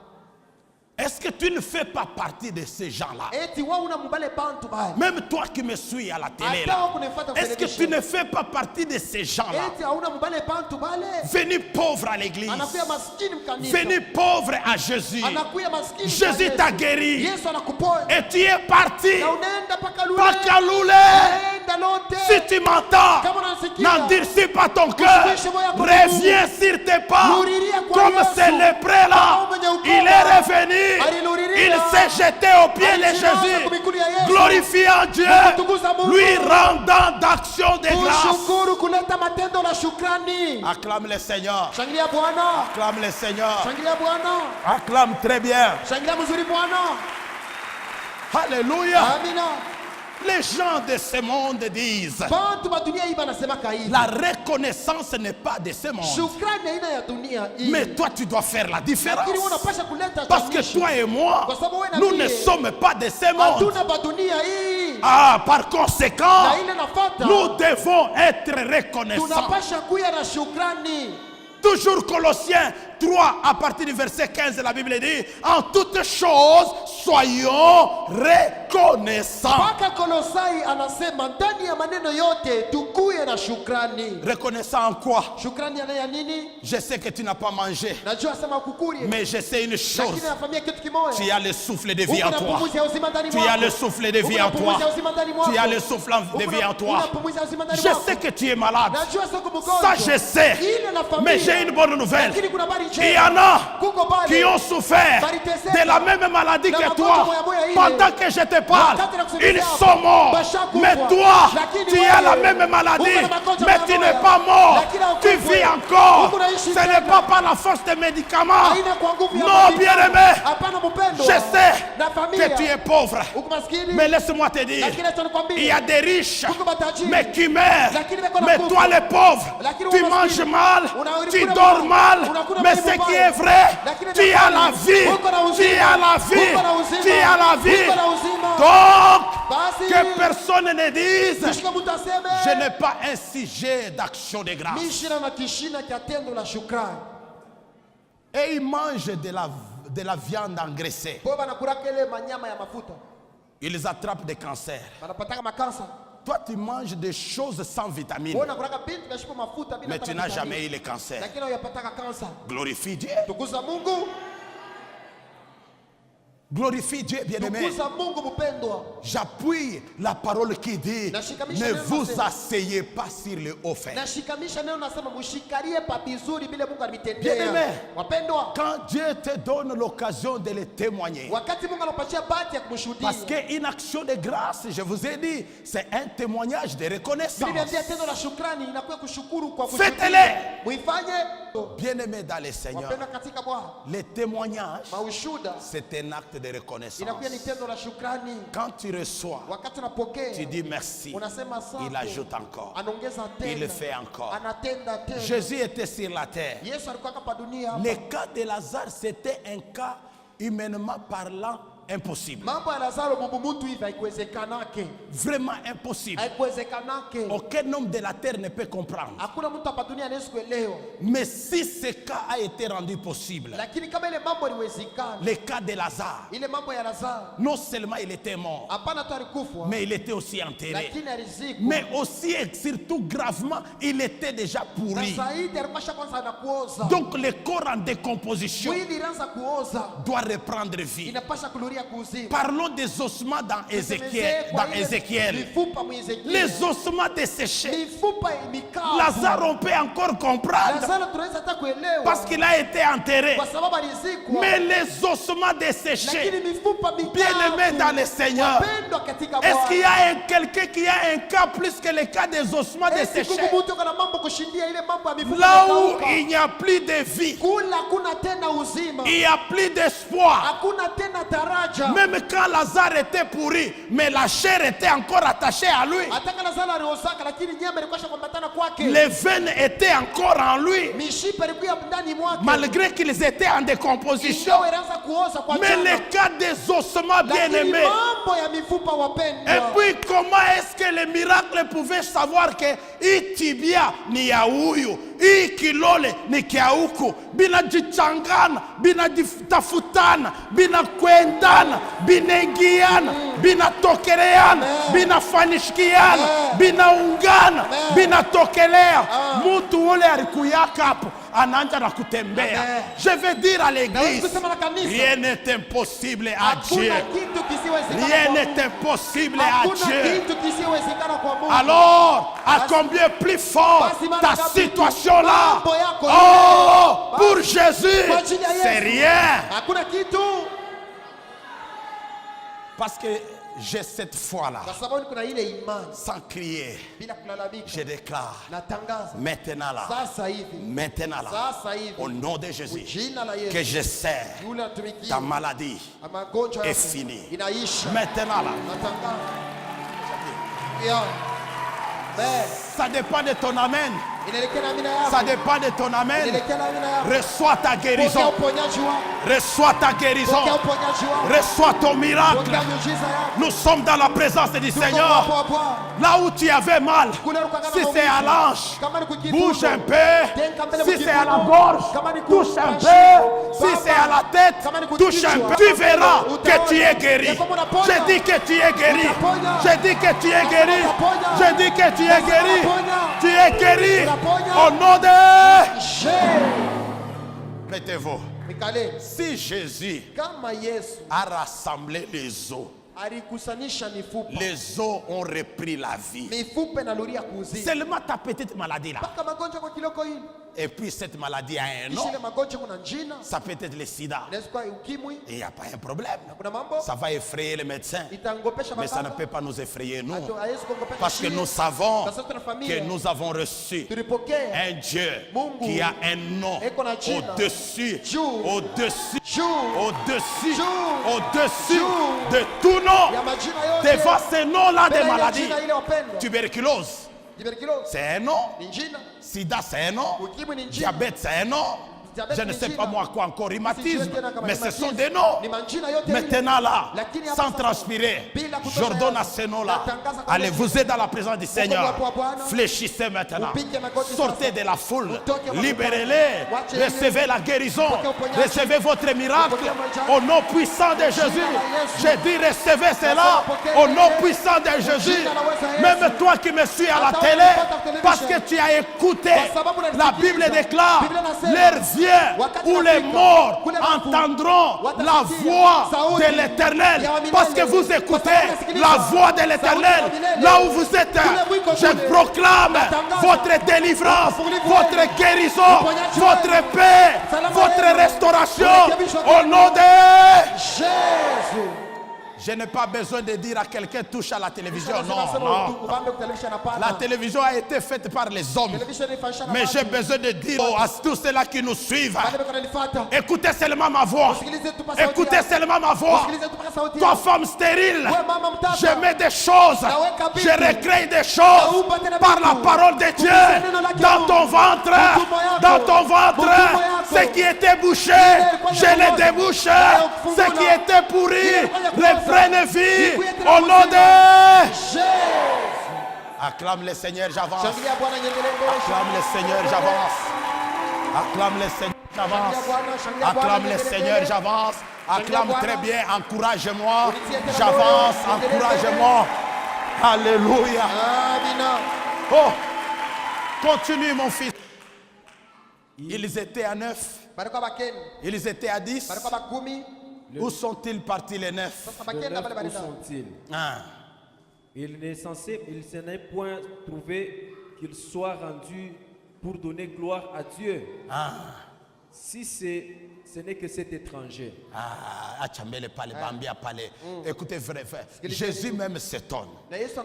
Est-ce que tu ne fais pas partie de ces gens-là? Eti wao una mubale bantu bale. Même toi qui me suis à la télé Hata là. wao kunifuata kwa Est-ce que television. tu ne fais pas partie de ces gens-là? Eti hauna mubale bantu bale. Venu pauvre à l'église. Anakuya maskini mkanisa. Venu pauvre à Jésus. Anakuya maskini. Jésus t'a guéri. Yesu anakuponya. Et tu es parti. Na unaenda paka lule. Pakaloulé. Unaenda lote. Si tu m'entends, Kama unasikia. n'endurcis pas ton cœur. Reviens sur tes pas. Comme c'est le prêt là. Il est revenu. Il s'est jeté aux pieds de Jésus. Glorifiant Dieu. Lui rendant d'action de grâce. Kushukuru kuleta matendo la shukrani. Acclame le Seigneur. Shangilia Bwana. Acclame le Seigneur. Shangilia Bwana. Acclame très bien. Shangilia mzuri Bwana. Alléluia. Amina. Les gens de ce monde disent, Bantu ba dunia hii banasemaka hivi. la reconnaissance n'est pas de ce monde. Shukrani haina ya dunia hii. Mais toi, tu dois faire la différence. Lakini wewe unapasha kuleta Parce que jamishi. toi et moi, Kwa sababu wewe na nous mie, ne sommes pas de ce monde. hatuna ba dunia hii. Ah, par conséquent, Na ile nafata. nous devons être reconnaissants. Tunapasha kuya na shukrani. Toujours Colossiens 3, à partir du verset 15, la Bible dit, en toutes choses, soyons reconnaissants. Mpaka Kolosai anasema ndani ya maneno yote tukuye na shukrani. Reconnaissant en quoi? Shukrani ya nini? Je sais que tu n'as pas mangé, Najua sema kukurie. mais je sais une chose. Lakini nafanyia kitu kimoja. Tu as le souffle de vie en Uko na toi. pumuzi ya uzima ndani Tu mwako. as le souffle de vie en Uko na toi. pumuzi ya uzima ndani mwako. Tu as le souffle de vie en toi. Una pumuzi ya uzima ndani Je mwako. sais que tu es malade. Najua siko mgonjwa. Ça, je sais. Ile na familia. Mais j'ai une bonne nouvelle. Lakini kuna habari njema. Il y en a Kuko pale. qui ont souffert de la même maladie que toi. Pendant que je te parle, ils sont morts. Mais toi, tu as la même maladie, mais tu n'es pas mort. Tu vis encore. Ce n'est pas par la force des médicaments. Haina kwa nguvu ya Non, maandiko. bien-aimé. Hapana mpendo. Je sais Na familia. que tu es pauvre. Uko maskini. Mais laisse-moi te dire, Lakini acha nikwambie. il y a des riches, Uko matajiri. mais qui meurent. Lakini wako na Mais nguvu. toi, les pauvres, Lakini tu wewe manges maskini. mal, Unakula tu vibaya. dors mal. Unakula Mais vibaya. ce qui est vrai, Lakini tu as la vie. uko na uzima. Tu as la vie. Uko na uzima. Tu as la vie. Uko na uzima. Donc, Basi. que personne ne dise, Kishika mtu aseme. je n'ai pas un sujet d'action de grâce. Mishina na kishina cha tendo la shukrani. Et ils mangent de la viande engraissée. Kwa banakuraka ile manyama ya mafuta. Ils attrapent des cancers. Banapataka makansa. Toi, tu manges des choses sans vitamines. Wewe unakuraka binti na shipo mafuta bila Mais tu hata n'as vitamini. jamais eu le cancer. Lakini unapataka kansa. Glorifie Dieu. Tukuza Mungu. Glorifie Dieu, bien-aimé. Tukuza Mungu mpendwa. J'appuie la parole qui dit ne vous asseyez pas sur le haut fait. Nashikamisha neno nasema mshikalie pa vizuri vile Mungu Bien-aimé. alimitendea. Wapendwa, Quand Dieu te donne l'occasion de le témoigner, wakati Mungu anapatia bahati ya kumshuhudia. parce qu'une action de grâce, je vous ai dit, c'est un témoignage de reconnaissance. Niliambia tendo la shukrani inakuwa kushukuru kwa Faites-le. Muifanye. Bien-aimé dans le Seigneur, Wapendwa katika Bwana. le témoignage, Maushuda c'est un acte de reconnaissance. inakuwa ni tendo la shukrani. Quand tu reçois, Wakati unapokea, tu dis merci. unasema asante. Il ajoute encore. Anaongeza tena. Il le fait encore. Anatenda tena. Jésus était sur la terre. Yesu alikuwa hapa dunia hapa. Le cas de Lazare, c'était un cas, humainement parlant, impossible. Mambo ya Lazaro Mungu mtu hivi haikuwezekanake. Vraiment impossible. Haikuwezekanake. Aucun homme de la terre ne peut comprendre. Hakuna mtu hapa dunia anaweza kuelewa. Mais si ce cas a été rendu possible, Lakini kama ile mambo iliwezekana, le cas de Lazare, ile mambo ya Lazaro, non seulement il était mort, hapana tu alikufa, mais il était aussi enterré. lakini alizikwa. Mais aussi et surtout gravement, il était déjà Na pourri. zaidi alikuwa kwanza anakuoza. Donc le corps en décomposition Mwili ilianza kuoza. doit reprendre vie. Inapasha kurudia kuuzima. Parlons des ossements dans Ézéchiel. Dans Ézéchiel. Mifupa mwezekiel. Les ossements desséchés. Mifupa mikavu. Lazare, on peut encore comprendre Lazaro tunaweza hata kuelewa. parce qu'il a été enterré. Kwa sababu alizikwa. Mais les ossements desséchés, Lakini mifupa mikavu. bien-aimés dans le Seigneur, Wapendwa katika Bwana. est-ce qu'il y a quelqu'un qui a un cas plus que le cas des ossements desséchés? Kuku mtu kana mambo kushindia ile mambo ya mifupa Là où mikauka. il n'y a plus de vie, Kula kuna tena uzima. il n'y a plus d'espoir. Hakuna tena taraja. Même quand Lazare était pourri, mais la chair était encore attachée à lui. Ataka Lazaro aliozaka lakini nyama ilikuwa shakwambatana kwake. Les veines étaient encore en lui, Mishipa ilikuwa ndani mwake. malgré qu'ils étaient en décomposition. Ingawa ilianza kuoza kwa Mais jana. le cas des ossements Lakini bien-aimés. mambo ya mifupa wapendwa. Et puis comment est-ce que le miracle pouvait savoir que itibia ni ya huyu, hii kilole ni kia huku, bina jichangana, bina jitafutana, bina kwendana, bina ingiana, bina tokereana, bina fanishikiana, bina ungana, bina tokelea. Mutu ule alikuyaka hapo anaanza na kutembea. Amen. Je veux dire à l'église, kusema na kanisa. rien n'est impossible à Dieu. Hakuna kitu kisiwezekana Rien kwa n'est Mungu. impossible à Hakuna Dieu. kitu kisiwezekana kwa Mungu. Alors, à combien plus fort ta situation là? Oh, pour Jésus, c'est rien. Hakuna kitu. Parce que j'ai cette foi-là, Kwa sababu kuna ile imani sans crier, bila kulalamika. je déclare Natangaza maintenant là, sasa hivi, maintenant là, sasa hivi, au nom de Jésus, jina la que Yesu, je sers yule atumikie ta maladie magonjwa est yako finie. inaisha. Maintenant là, Natangaza. Yeah. Amen. ça dépend de ton amen. Inaelekea na amina yako. Ça dépend de ton amen. Inaelekea na amina yako. Reçois ta Pokea guérison. uponyaji wako. Reçois ta guérison. Pokea uponyaji wako. Reçois ton miracle. Pokea miujiza yako. Nous sommes dans la présence du Tuko Seigneur. hapo hapo. Là où tu avais mal, Kule ulikangana si c'est à l'ange, kama ni kukitu, bouge un peu. tenka mbele Si kukitu, c'est à la gorge, kama ni touche un kukashi, peu. Si baba, c'est à la tête, kama ni touche un kukichwa, peu. Tu verras utaona. que tu es guéri. Ya kwamba unapona. Je dis que tu es guéri. Utaponya. Je dis que tu es guéri. Utaponya. Je dis que tu es guéri. Utaponya. Tu es guéri. Utaponya. Au nom de... Je. Mettez-vous. Mikale. Si Jésus Kama Yesu a rassemblé les eaux, alikusanisha mifupa. les eaux ont repris la vie. Mifupa inarudia kuuzima. Seulement ta petite maladie là. Mpaka magonjwa kwa kiloko hili. Et puis cette maladie a un nom. Kisha ile magonjwa kuna jina. Ça peut être le sida. Inaweza kuwa ukimwi. Et il n'y a pas un problème. Kuna mambo. Ça va effrayer les médecins. Itangopesha Mais ça ne makaka. peut pas nous effrayer, nous. Haiwezi kuongopesha Parce que shida. nous savons Kwa sababu tuna familia. que nous avons reçu Tulipokea. un Dieu Mungu qui a un nom eko na jina. au-dessus, Juu. au-dessus, Juu. au-dessus, Juu. au-dessus Juu. de tout nom. Ya majina yote. Devant ce nom-là Mbele de ya maladie. jina ile wapendwa. Tuberculose, Tuberculose. c'est un nom. Ni jina. Sida, c'est un nom. Ukimwi ni jina. Diabète, c'est un nom. Diabète Je ne ni sais jina. pas moi quoi encore, rhumatisme. Sijui tena kama Mais ni ce sont rhumatisme. des noms. Ni majina yote ile. Maintenant là, Lakini hapa sans sasa, transpirer, bila kutoka j'ordonne à jasho, ces noms-là. natangaza kwa Allez, Yesu. vous êtes dans la présence du Seigneur. kwa Bwana. Fléchissez maintenant. Upige magoti Sortez sasa. de la foule. Utoke kwa Libérez-les. Wache Recevez ile. la guérison. Upokea uponyaji. Recevez votre miracle. Upokea uponyaji. Au nom puissant de Jésus. Yesu. Je dis recevez cela. Nasema pokea Au ile. nom puissant de Jésus. Jina la uweza Yesu. Même toi qui me suis à la Hata télé, wewe unapata television. parce que tu as écouté, Kwa sababu la unasikiliza. Bible déclare Biblia inasema, leur vie vient où les morts entendront la voix de l'Éternel. Parce que vous écoutez la voix de l'Éternel. Là où vous êtes, je proclame votre délivrance, votre guérison, votre paix, votre restauration. Au nom de Jésus. Je n'ai pas besoin de dire à quelqu'un touche à la télévision. Non, non. La télévision a été faite par les hommes. Mais j'ai besoin de dire à tous ceux-là qui nous suivent, écoutez seulement ma voix. Écoutez seulement ma voix. Toi, femme stérile, je mets des choses, je recrée des choses par la parole de Dieu dans ton ventre. Dans ton ventre, ce qui était bouché, je les débouche. Ce qui était pourri, reprenne vie. Au nom de Jésus. Acclame le Seigneur, j'avance. Acclame le Seigneur, j'avance. Acclame le Seigneur, j'avance. Acclame le Seigneur, j'avance. Acclame très bien, encourage-moi. J'avance, encourage-moi. Alléluia. Oh, continue mon fils. Ils étaient à 9. Ils étaient à 10. Où sont-ils partis les 9? Où sont-ils? Ah. Il ne n'est point trouvé qu'il soit rendu pour donner gloire à Dieu. Ah. Si ce n'est que cet étranger. Écoutez, vrai, Jésus même s'étonne.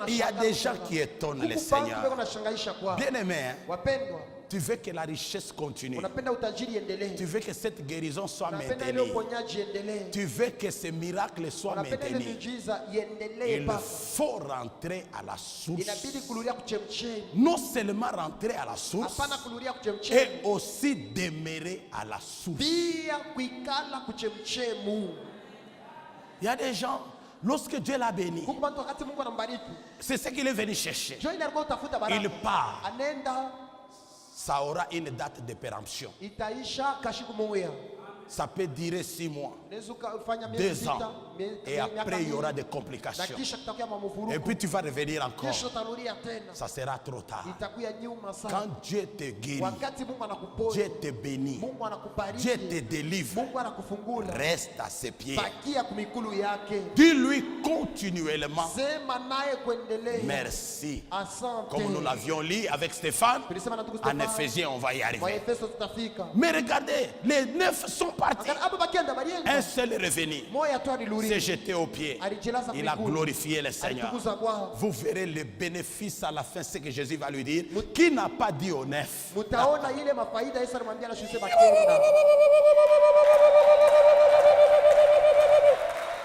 Il y a des gens qui étonnent le Seigneur. Bien aimé, hein? Tu veux que la richesse continue. Tu veux que cette guérison soit maintenue. Tu veux que ce miracle soit maintenu. Il faut rentrer à la source. Non seulement rentrer à la source, et aussi demeurer à la source. Il y a des gens, lorsque Dieu l'a béni, c'est ce qu'il est venu chercher. Il part. Ça aura une date de péremption. Ça peut durer 6 mois, 2 ans. Et après, il y aura des complications. Et puis tu vas revenir encore. Ça sera trop tard. Quand Dieu te guérit, Dieu te bénit, Dieu te délivre, reste à ses pieds. Dis-lui continuellement merci. Comme nous l'avions lu avec Stéphane, en Éphésiens, on va y arriver. Mais regardez, les 9 sont partis. Un seul est revenu, s'est jeté aux pieds. Il a glorifié le Seigneur. Vous verrez le bénéfice à la fin, ce que Jésus va lui dire. Qui n'a pas dit au 9?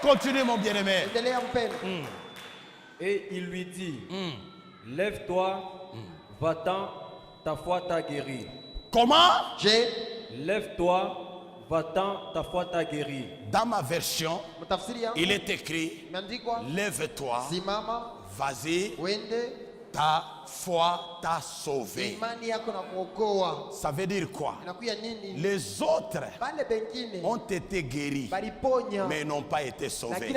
Continue mon bien-aimé. Et il lui dit, lève-toi, va-t'en, ta foi t'a guéri. Comment? Lève-toi, va-t'en, ta foi t'a guéri. Dans ma version, il est écrit, lève-toi, vas-y, ta foi t'a sauvé. Ça veut dire quoi? Les autres ont été guéris, mais n'ont pas été sauvés.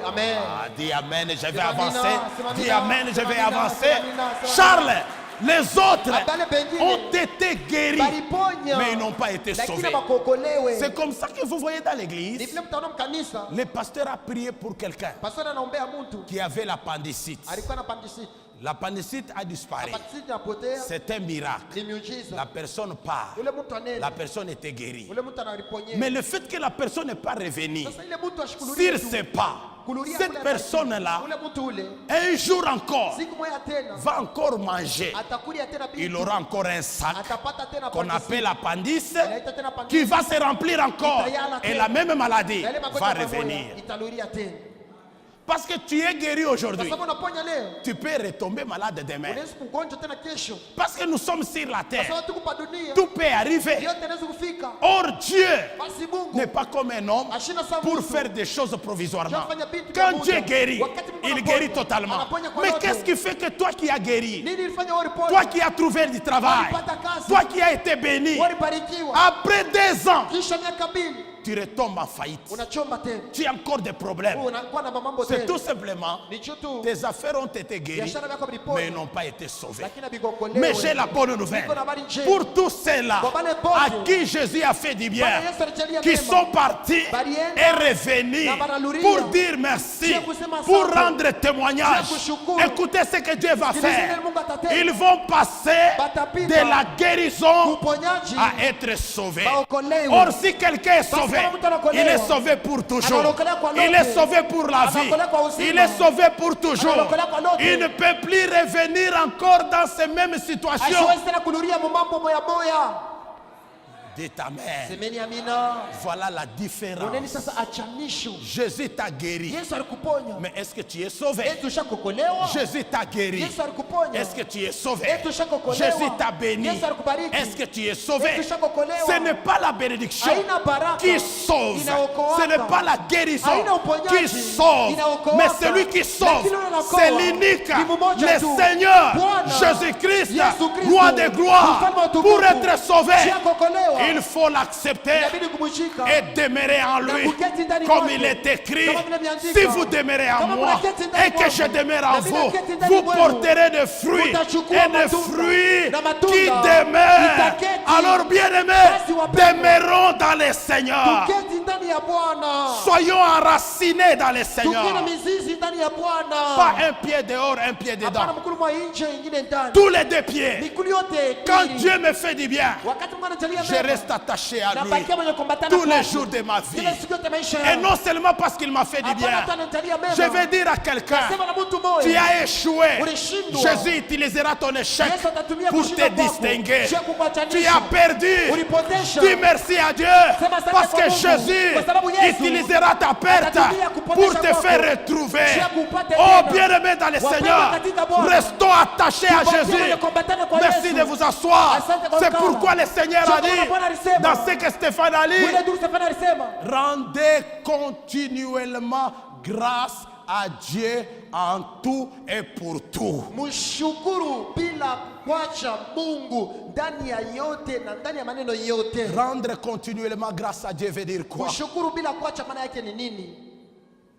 Ah, dis Amen, je vais avancer. Dis Amen, je vais avancer. Charles, les autres ont été guéris, mais ils n'ont pas été sauvés. C'est comme ça que vous voyez dans l'église, le pasteur a prié pour quelqu'un qui avait l'appendicite. L'appendicite a disparu. C'est un miracle. La personne part. La personne était guérie. Mais le fait que la personne n'est pas revenue sur ses pas, cette personne-là, un jour encore, va encore manger. Il aura encore un sac qu'on appelle appendice qui va se remplir encore. Et la même maladie va revenir. Parce que tu es guéri aujourd'hui, tu peux retomber malade demain. Parce que nous sommes sur la terre, tout peut arriver. Or Dieu n'est pas comme un homme pour faire des choses provisoirement. Quand Dieu guérit, il guérit totalement. Mais qu'est-ce qui fait que toi qui as guéri, toi qui as trouvé du travail, toi qui as été béni, après 2 ans, tu retombes en faillite, tu as encore des problèmes? C'est tena. tout simplement, Ni juu tu tes affaires ont été guéries, biashara yako vilipona, mais n'ont pas été sauvées. lakini havikuokolewa. Mais j'ai la bonne nouvelle Niko na habari njema. pour tous ceux-là Kwa wale à bovu, qui Jésus a fait du bien, Bwana Yesu alijalia qui mema, sont partis balienda et revenus na banarudia, pour dire merci, Jia kusema pour asante, rendre témoignage. Jia kushukuru. Écoutez ce que Dieu va Sikilizeni faire. Mungu atatenda. Ils vont passer Batapita de la guérison uponyaji à être sauvés. baokolewe. Or, si quelqu'un est sauvé, kama mtu anaokolewa, il est sauvé pour toujours. anaokolewa kwa Il lote. est sauvé pour la vie. Anaokolewa kwa uzima. Il est sauvé pour toujours. Anaokolewa kwa lote. Il ne peut plus revenir encore dans ces mêmes situations. Asiwezi tena kurudia mambo moya moya. Dites Amen. Semeni amina. Voilà la Oneni différence. sasa achanisho. Jésus t'a guéri. Yesu alikuponya. Mais est-ce que tu es sauvé? Yesu ushakokolewa. Jésus t'a guéri. Yesu alikuponya. Est-ce que tu es sauvé? Yesu ushakokolewa. Jésus t'a béni. Yesu alikubariki. Est-ce que tu es sauvé? Yesu ushakokolewa. Ce n'est pas la bénédiction Haina baraka. qui sauve. Inaokoaka. Ce n'est pas la guérison Haina uponyaji. qui sauve. Inaokoaka. Mais celui qui sauve, Lakini anaokoa. c'est l'unique, Ni mmoja le tu. Seigneur Bwana. Jésus-Christ, Yesu Kristo. roi de gloire. Mfalme wa utukufu. Pour être sauvé, Ushakokolewa. il faut l'accepter Inabidi kumshika. et demeurer en lui. Na kuketi ndani Comme mwake. il est écrit, Kama vile imeandikwa. si vous demeurez en Kama moi mnaketi ndani et que mwangu, je demeure en na vile vous, keti ndani vous mwenu, porterez des fruits mtachukua et des matunda, fruits na matunda, qui demeurent. itaketi. Alors bien-aimés, Basi wapendwa, demeurons dans le Seigneur. tuketi ndani ya Bwana. Soyons enracinés dans le Seigneur. Tukina mizizi ndani ya Bwana. Pas un pied dehors, un pied Hapana dedans. mkulu mwa nje ingine ndani. Tous les deux pieds. Mikulu yote Quand mbili. Dieu me fait du bien, Wakati Mungu anajalia je mema, reste attaché à lui nabakia mwenye kuambatana tous les kwake. jours de ma vie. Kila siku yote maisha Et yangu. non seulement parce qu'il m'a fait du bien. Hapana tu ananijalia mema. Je vais dire à quelqu'un, Nasema na mtu moyo. tu as échoué. Ulishindwa. Jésus utilisera ton échec Yesu atatumia pour kushindwa te kwako. distinguer. Sio kukuachanisha. Tu as perdu. Ulipotesha. Dis merci à Dieu Sema asante parce kwa que Mungu. Jésus Kwa sababu Yesu utilisera ta perte atatumia kupotesha pour te kwako. faire retrouver. Sio kupata Oh tena. bien-aimé dans le Wapendwa Seigneur, katika Bwana. restons attachés à Tubakie Jésus. wenye kuambatana kwa Merci Yesu. de vous asseoir. Asante kwa C'est kukaa. pourquoi le Seigneur a Ndio maana Bwana dit alisema. dans ce que Stéphane a dit, Mwile ndugu Stefano alisema. rendez continuellement grâce à Dieu en tout et pour tout. Mshukuru bila kuacha Mungu ndani ya yote na ndani ya maneno yote. Rendre continuellement grâce à Dieu veut dire quoi? Kushukuru bila kuacha maana yake ni nini?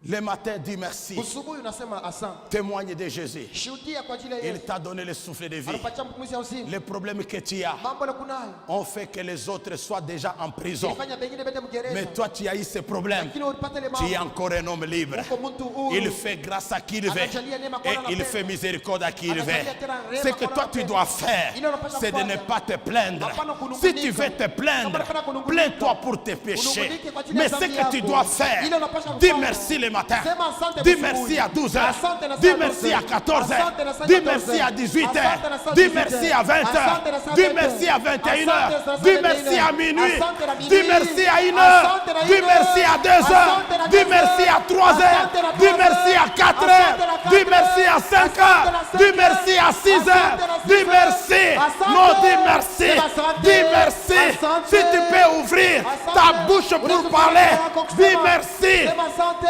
Le matin, dis merci. Usubuhi unasema asante. Témoigne de Jésus. Shuhudia kwa ajili ya Il Yesu. t'a donné le souffle de vie. Anapatia mpumuzi ya uzima. Les problèmes que tu as Mambo na kunayo. ont fait que les autres soient déjà en prison. Ilifanya bengine bende mgereza. Mais toi, tu as eu ces problèmes. Lakini ulipata ile Tu es mambo. encore un homme libre. Uko mtu huru. Il fait grâce à qui il veut. Anajalia neema kwa Et anapenda. il fait miséricorde à qui il veut. Anajalia tena rehema Ce que kwa toi tu anapenda. dois faire, Ile unapaswa c'est de ne kufanya. pas te plaindre. Hapana kunungunika. Si tu veux te plaindre, Kama unapenda kunungunika. plains-toi pour tes péchés. Unungunike kwa ajili ya Mais ce dhambi que tu yako. dois faire, Ile unapaswa dis kufanya. merci le matin. Sema asante Dis asubuhi. merci à 12h. Asante na saa Dis 12. merci à 14h. Asante na saa Dis 14. merci à 18h. Asante na saa Dis 18. merci à 20h. Asante na saa Dis 20. merci à 21h. Asante na saa Dis 21. merci à minuit. Asante na minuit. Dis merci à 1h. Asante na Dis 1h. merci à 2h. Asante na Dis 2h. merci à 3h. Asante na 3h. Dis merci à 4h. Asante na 4h. Dis merci à 5h. Asante na 5h. Dis merci à 6h. Asante na 6h. Dis merci. Asante. Non, dis merci. Asante. Dis merci. Asante. Si tu peux ouvrir Asante. ta bouche pour Unaweza parler, kufungua dis kusema. merci. Sema asante.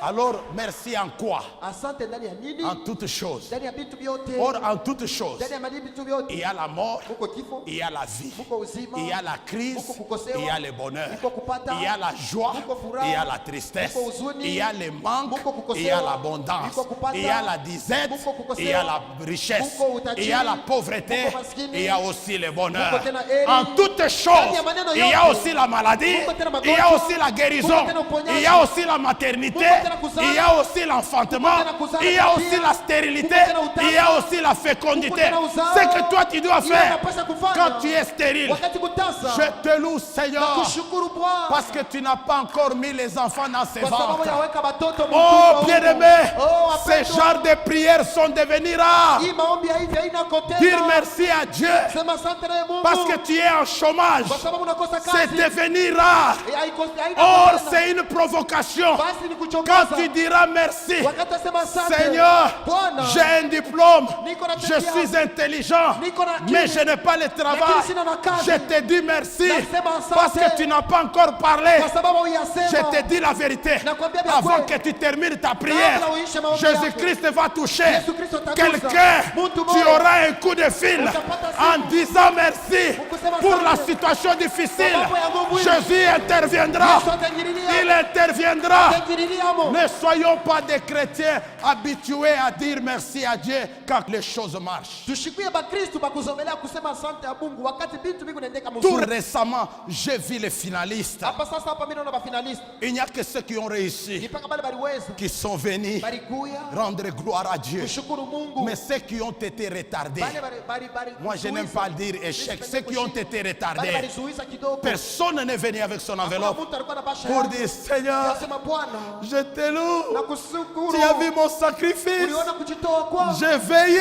Alors, merci en quoi? Asante ndani ya nini? En toutes choses. Ndani ya vitu vyote. Or, en toutes choses, Ndani ya mali vitu vyote. il y a la mort, Muko kifo. il y a la vie, Muko uzima. il y a la crise, Muko kukosewa. il y a le bonheur, Muko kupata. il y a la joie, Muko furaha. il y a la tristesse, Muko huzuni. il y a le manque, Muko kukosewa. il y a l'abondance, Muko kupata. il y a la disette, Muko kukosewa. il y a la richesse, Muko utajiri. il y a la pauvreté, Muko maskini. il y a aussi le bonheur. Muko tena heri. En toutes Ndani choses, ya maneno il y a yote. aussi la maladie, Muko tena il y a magonjwa. aussi la guérison, Muko tena uponyaji. il y a aussi la maternité, Muko tena kuzaa. il y a aussi l'enfantement, Muko tena kuzaa il y a na aussi pia. la stérilité, Muko tena utasa. il y a aussi la fécondité. Muko tena uzao. Ce que toi tu dois Ile faire unapaswa kufanya. quand tu es stérile. Wakati kutasa. Je te loue, Seigneur, Nakushukuru Bwana. parce que tu n'as pas encore mis les enfants dans ses Kwa sababu ventres. yaweka watoto Oh, mtumbo bien-aimé, Oh, ces wapendwa. genres de prières sont devenus rares. Hii maombi ya hivi haina kotena. Dire merci à Dieu Sema asante naye Mungu. parce que tu es en chômage. Kwa sababu unakosa C'est kazi. devenu rare. Haina Or, kotena. c'est une provocation. Basi ni Quand kuchongoza. tu diras merci, Wakati asema asante. Seigneur, Bwana. j'ai un diplôme, Niko na je cheti suis yangu. intelligent, Niko na akili. mais je n'ai pas le travail. Lakini sina na kazi. Je te dis merci Nasema asante. parce que tu n'as pas encore parlé. Kwa sababu huyasema. Je te dis la vérité. Nakwambia vya Avant kweli. que tu termines ta prière, Kabla uishe maombi Jésus-Christ va toucher Yesu Kristo atagusa. quelqu'un. Mtu Tu mmoja. auras un coup de fil Utapata simu. en disant merci Ukusema pour la asante. situation difficile. Sababu ya nguvu hii. Jésus interviendra. Yesu ataingililia. Il interviendra. Ataingiliamo. Ne soyons pas des chrétiens habitués à dire merci à Dieu quand les choses marchent. Tushikuye bakristu bakuzomelea kusema asante ya Mungu wakati vitu viko naendeka Tout mzuri. récemment, j'ai vu les finalistes. Hapa sasa hapa mimi naona bafinalist. Il n'y a que ceux qui ont réussi, Ipaka bale baliweza. qui sont venus Balikuya. rendre gloire à Dieu. Kushukuru Mungu. Mais ceux qui ont été retardés, Bali. moi je n'aime pas dire échec, ceux qui ont été retardés, Balizuiza kidogo. personne n'est venu avec son enveloppe Mtu alikuwa na basha. pour dire Seigneur, Nasema Bwana, je te loue, nakushukuru. tu as vu mon sacrifice, Uliona kujitoa kwangu. j'ai veillé,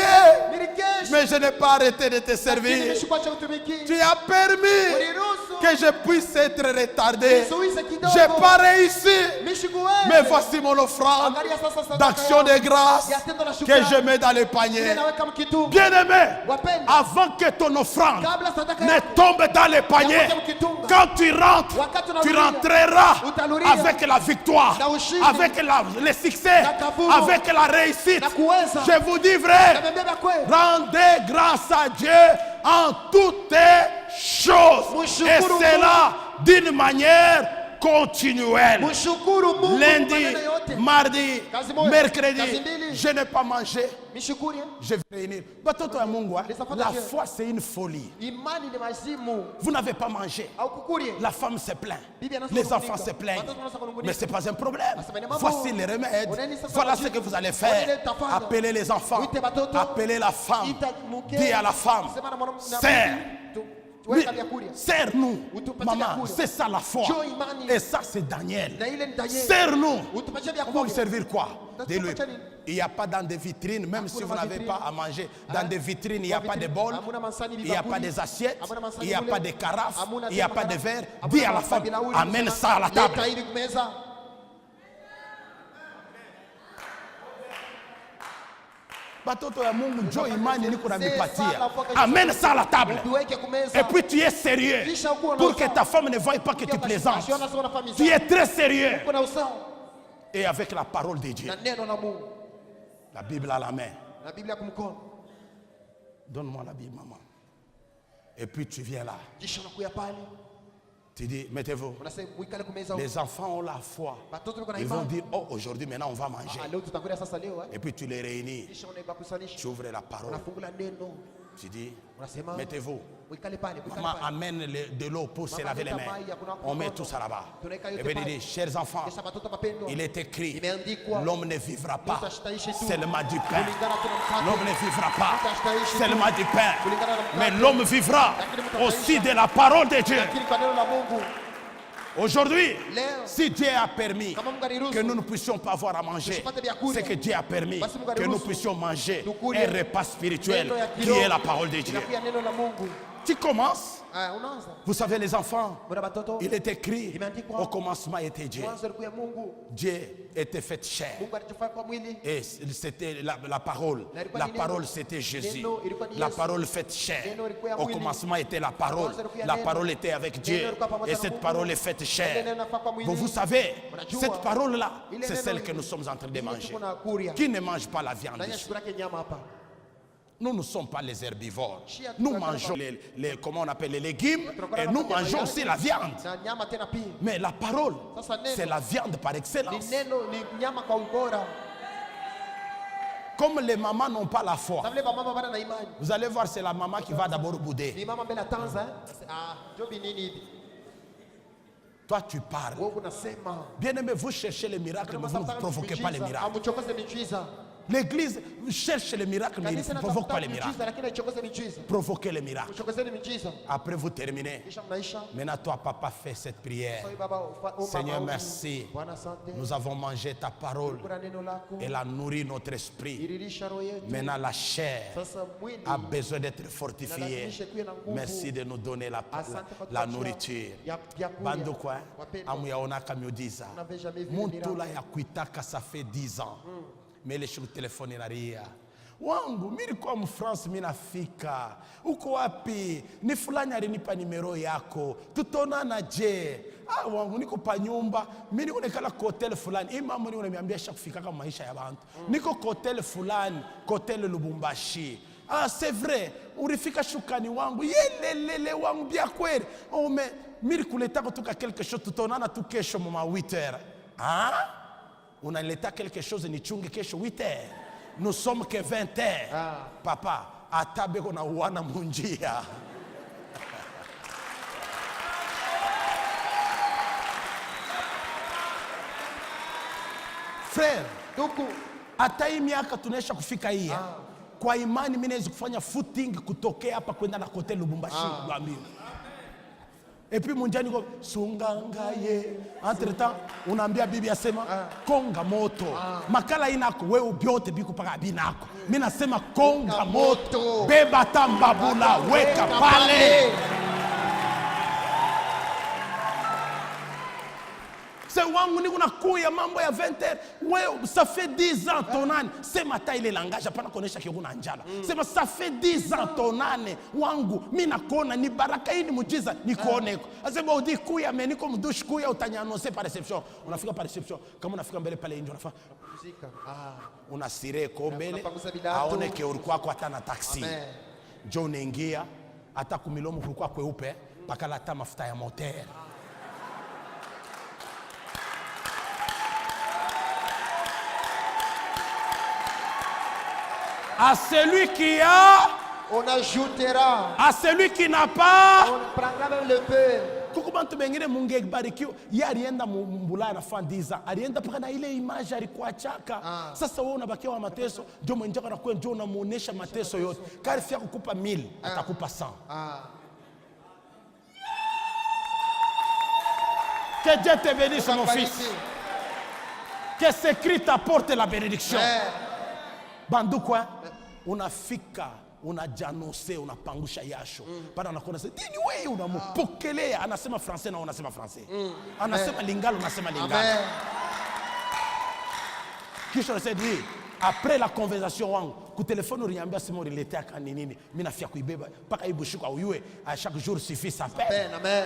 Nilikesha. mais je n'ai pas arrêté de te Lakini servir. nimeshukwacha utumiki. Tu as permis Uliruhusu. que je puisse être retardé. Nizuize kidogo. J'ai pas réussi, Mishikuwe. mais voici mon offrande Angalia sasa sadaka d'action yangu. de grâce Ya tendo la que shukrani. je mets dans le Ile panier. naweka mkitungu. Bien-aimé, Wapendwa. avant que ton offrande Kabla sadaka ne yako. tombe dans le panier, Ya kuja mkitunga. quand tu rentres, Wakati tu unarudia. rentreras Utarudia. avec la victoire, Na ushindi. avec le succès, Na kavumo. avec la réussite. Na kuweza. Je vous dis vrai, Namembeba kweli. rendez grâce à Dieu en toutes choses. Mshukuru Et Mungu. cela d'une manière continuelle. Mshukuru Mungu. Lundi, maneno yote. mardi, Kazi moja, mercredi, kazi mbili. je n'ai pas mangé. Mishukuru. Je vais réunir. Batoto ya Mungu, hein, Les enfants la de Dieu. foi c'est une folie. Imani ni mazimu. Vous n'avez pas mangé. Au kukurie. La femme se plaint. Bibi anasema Les kunungunika. enfants se plaignent. Watoto wanasema kunungunika. Mais ce n'est pas un problème. Asema ni mambo. Voici les remèdes. Oneni sasa Voilà majibu. ce que vous allez Oneni faire. tafanya. Appelez les enfants. Uite batoto. Appelez la femme. Ita mke. Dis à la femme, Sema na mwanamke na Sers. mke. Tuweka vyakula. Serre-nous. Utupatie Maman, vyakula. c'est ça la foi. Njoo imani. Et ça, c'est Daniel. Na ile ni Daniel. Serre-nous. Utupatie On va vyakula. vous servir quoi? Tutupatie Dis-lui. nini? Il n'y a pas dans des vitrines, même si vous n'avez pas à manger, dans des vitrines, il n'y a pas de bol, il n'y a pas des assiettes, il n'y a pas de carafes, il n'y a pas de verre. Dis à la femme, amène ça à la table. Leta ili kumeza. Batoto ya Mungu njoo imani niko namipatia. Amène ça à la table. Utuweke kumeza. Et puis tu es sérieux pour que ta femme ne voie pas que tu plaisantes. Tu es très sérieux. Kuna usawa. Et avec la parole de Dieu, Na neno la Mungu. la Bible à la main. Na Biblia kumkono. Donne-moi la Bible, maman. Et puis tu viens là. Kisha unakuya pale. Tu dis, mettez-vous. Unasema muikale kumeza. Les enfants ont la foi. Batoto wako na Ils vont imani. dire, oh, aujourd'hui, maintenant, on va manger. Ah, leo tutakulia sasa leo Et puis tu les réunis. Kisha unaibakusalisha. Tu ouvres la parole. Unafungula neno. Tu dis, Unasema mettez-vous. muikale pale, muikale Maman pale. amène de l'eau pour se Maman, laver les leta mains. maji ya kunawa On met mkono. tout ça là-bas. Tunaweka Et yote puis il pale. dit, chers enfants, Kisha batoto wapendwa. il est écrit, Imeandikwa. l'homme ne vivra pas Mtu ashtaishi tu. seulement du pain. Kulingana tu na mkate. L'homme ne vivra pas Mtu ashtaishi tu. seulement du pain. Kulingana na mkate. Mais l'homme vivra Lakini mtu aussi ataishi. de la parole de Dieu. Lakini kwa neno la Mungu. Aujourd'hui, Leo. si Dieu a permis Kama Mungu aliruhusu. que nous ne puissions pas avoir à manger, Tusipate vyakula. c'est que Dieu a permis Basi Mungu que nous aliruhusu. puissions manger Tukule. un repas spirituel Neno ya qui kiroho. est la parole de Dieu. Inakuya neno la Mungu. Tu commences. Ah, unaanza. Vous savez, les enfants, Bwana batoto. il est écrit, Imeandikwa. au commencement était Dieu. Mwanzo alikuwa Mungu. Dieu était fait chair. Mungu alijifanya kwa mwili. Et c'était la parole. Na ilikuwa La ni neno. parole, c'était Jésus. Neno ilikuwa ni La Yesu. parole faite chair. Neno ilikuwa ya Au mwili. commencement était la parole. Mwanzo ilikuwa La neno. parole était avec Dieu. ilikuwa pamoja Et na cette Mungu. parole est faite Neno chair. inafaa kwa mwili. Vous savez, Unajua. cette parole-là, Ile c'est neno celle ile. que nous sommes en train de Ile manger. tuko na kuria. Qui ne mange pas la viande Nani ici? ashukurake nyama hapa? Nous ne sommes pas les herbivores. Shia Nous tunakula mangeons kwa- comment on appelle les légumes Tunakula et na nous nyama mangeons yake. aussi la viande. Na nyama tena pia. Mais la parole, Sasa neno. c'est la viande par Ni excellence. neno ni nyama kwa ubora. Comme les mamans n'ont pas la foi, Na vile mama bana na imani. vous allez voir, c'est la maman qui va d'abord bouder. Ni mama mbele atanza. Ah, jobi nini hivi? Toi, tu parles. Wewe unasema. Bien aimé, vous cherchez les miracles, mais vous ne provoquez pas les miracles. Amuchokoze miujiza. L'église cherche les miracles, mais il Kanisa ne provoque pas inatafuta les miracles. miujiza lakini haichokoze miujiza. Provoquez les miracles. Uchokozeni miujiza. Après, vous terminez. Kisha mnaisha. Maintenant, toi, papa, fais cette prière. Sasa baba Seigneur, merci. Bwana asante. Nous avons mangé ta parole. Kuna neno lako. Elle a nourri notre esprit. Iririsha roho yetu. Maintenant, la chair Sasa mwili a besoin d'être fortifiée. Merci de nous donner la nourriture. Bando quoi? Amuyaonaka miujiza. Muntula ya kuitaka ça fait 10 ans. Mais les choses téléphone inaria. Wangu mimi kwa mfrance mimi nafika. Uko wapi? Ni fulani alinipa nimero yako. Tutaonana je? Ah wangu niko pa nyumba. Mimi niko nekala kwa hotel fulani. Hii mama niko nimeambia shakufika kama maisha ya bantu. Niko kwa hotel fulani, hotel Lubumbashi. Ah c'est vrai. Urifika shukani wangu. Yelelele wangu bia kweli. Oh mais mimi kuleta kutoka quelque chose tutaonana tu kesho mama 8h. Ah? unaleta quelque chose nichunge kesho 8 heures. Nous sommes que 20 heures. Papa, atabeko na uana munjia. Frère, hata hii miaka tunaisha kufika hii. Kwa imani mimi naweza kufanya footing kutokea hapa kwenda na kote Lubumbashi Lwambio. Et puis munjani ko sungangaye. Entre temps, unaambia bibi asema konga moto. Makala inako wewe byote biku paka binako. Mimi nasema konga moto. Beba tambabula weka pale. C'est wangu ni kuna kuya mambo ya 20 heures. Ouais, ça fait 10 ans ton âne. C'est matin il est langage hapana kuonesha kiona njala. Sema ça fait 10 ans ton âne wangu mimi nakona ni baraka hii ni muujiza nikuone. Asema udi kuya mais niko mdushi kuya utanyannoncer par réception. Unafika par réception kama unafika mbele pale nje unafanya unasire ko mbele aone ke ulikuwa kwa hata na taxi. Njoo unaingia hata kumilomo kulikuwa kweupe pakala hata mafuta ya moteur. À celui qui a, on ajoutera. À celui qui n'a pas, on prendra même le peu. Kukubantu bengine munge barikio ya alienda mbula na fan 10 ans alienda paka na ile image alikuwa chaka. Sasa wewe unabakia wa mateso ndio mwenjaka na kwa ndio unamuonesha mateso yote kari fia kukupa 1000 atakupa 100. Que Dieu te bénisse mon fils. Que ce cri t'apporte la bénédiction. Bandukwa unafika unajanose unapangusha yasho bado anakuona sasa nini wewe unamupokelea anasema français na unasema français anasema lingala unasema lingala kisha unasema après la conversation wangu ku téléphone uniambia sema uliletea kani nini mimi nafia kuibeba paka ibushuka uyue à chaque jour suffit ça paie. Amen.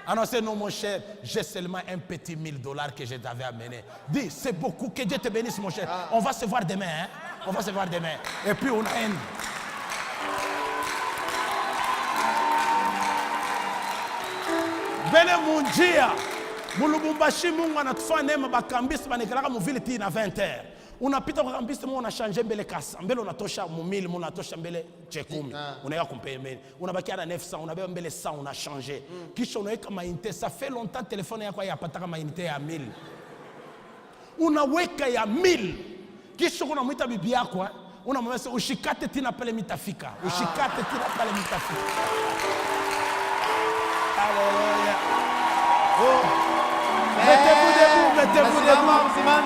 Annoncez non mon cher, j'ai seulement un petit $1000 que je t'avais amené. Dis, c'est beaucoup, que Dieu te bénisse mon cher. On va se voir demain, hein? On va se voir demain. Et puis on a un... Bene munjia, mulubumbashi mungu anatufanya neema bakambisi banekelaka muvili tina 20 heures. Unapita kwa kambisi mungu unashanje mbele kasa. Mbele unatosha mumili, mungu unatosha mbele chekumi. Unaweka kumpemeni. Unabakia na 900, unabeba mbele 100, unashanje. Kisha unaweka mainite. Ça fait longtemps telefone yako yapataka mainite ya 1000. Unaweka ya 1000. Kisha unamuita bibi yako, unamwambia ushikate tina pale mitafika. Ushikate tina pale mitafika. Alléluia.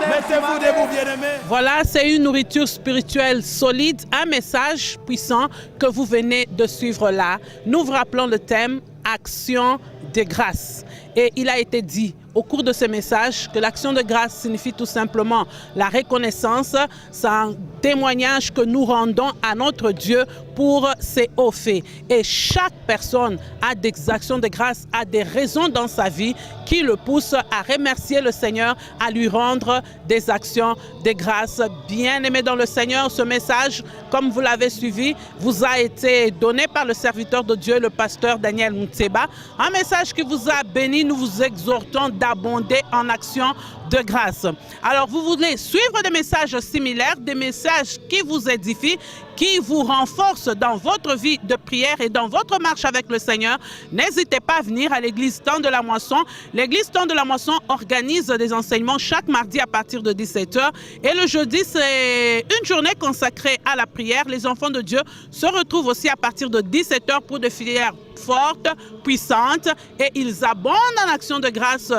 Mettez-vous debout, bien-aimés. Voilà, c'est une nourriture spirituelle solide, un message puissant que vous venez de suivre là. Nous vous rappelons le thème Action de grâce. Et il a été dit au cours de ce message que l'action de grâce signifie tout simplement la reconnaissance. C'est un témoignage que nous rendons à notre Dieu pour ses hauts faits. Et chaque personne a des actions de grâce, a des raisons dans sa vie qui le poussent à remercier le Seigneur, à lui rendre des actions de grâce. Bien-aimés dans le Seigneur, ce message, comme vous l'avez suivi, vous a été donné par le serviteur de Dieu, le pasteur Daniel Moutseba. Un message qui vous a béni. Nous vous exhortons d'abonder en action de grâce. Alors, vous voulez suivre des messages similaires, des messages qui vous édifient, qui vous renforcent dans votre vie de prière et dans votre marche avec le Seigneur, n'hésitez pas à venir à l'église Temps de la Moisson. L'église Temps de la Moisson organise des enseignements chaque mardi à partir de 17h. Et le jeudi, c'est une journée consacrée à la prière. Les enfants de Dieu se retrouvent aussi à partir de 17h pour des filières fortes, puissantes, et ils abondent en action de grâce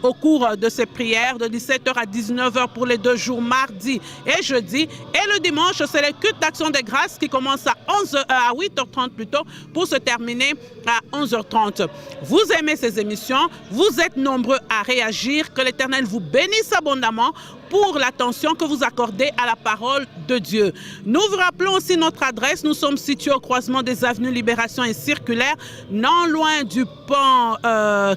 au cours de ces prières de 17h à 19h pour les 2 jours, mardi et jeudi. Et le dimanche, c'est les cultes d'action de grâce qui commencent à 8h30 plutôt pour se terminer à 11h30. Vous aimez ces émissions, vous êtes nombreux à réagir, que l'Éternel vous bénisse abondamment pour l'attention que vous accordez à la parole de Dieu. Nous vous rappelons aussi notre adresse. Nous sommes situés au croisement des avenues Libération et Circulaire Niger, non loin du pont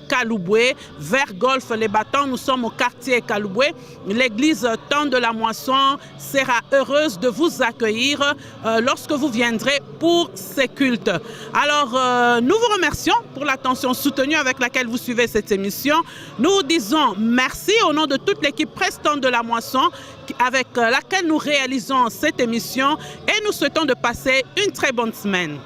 Kalouboué, vers Golfe Les Battants. Nous sommes au quartier Kalouboué. L'église Temps de la Moisson sera heureuse de vous accueillir lorsque vous viendrez pour ces cultes. Alors, nous vous remercions pour l'attention soutenue avec laquelle vous suivez cette émission. Nous vous disons merci au nom de toute l'équipe Presse Temps de la Moisson avec laquelle nous réalisons cette émission et nous souhaitons de passer une très bonne semaine.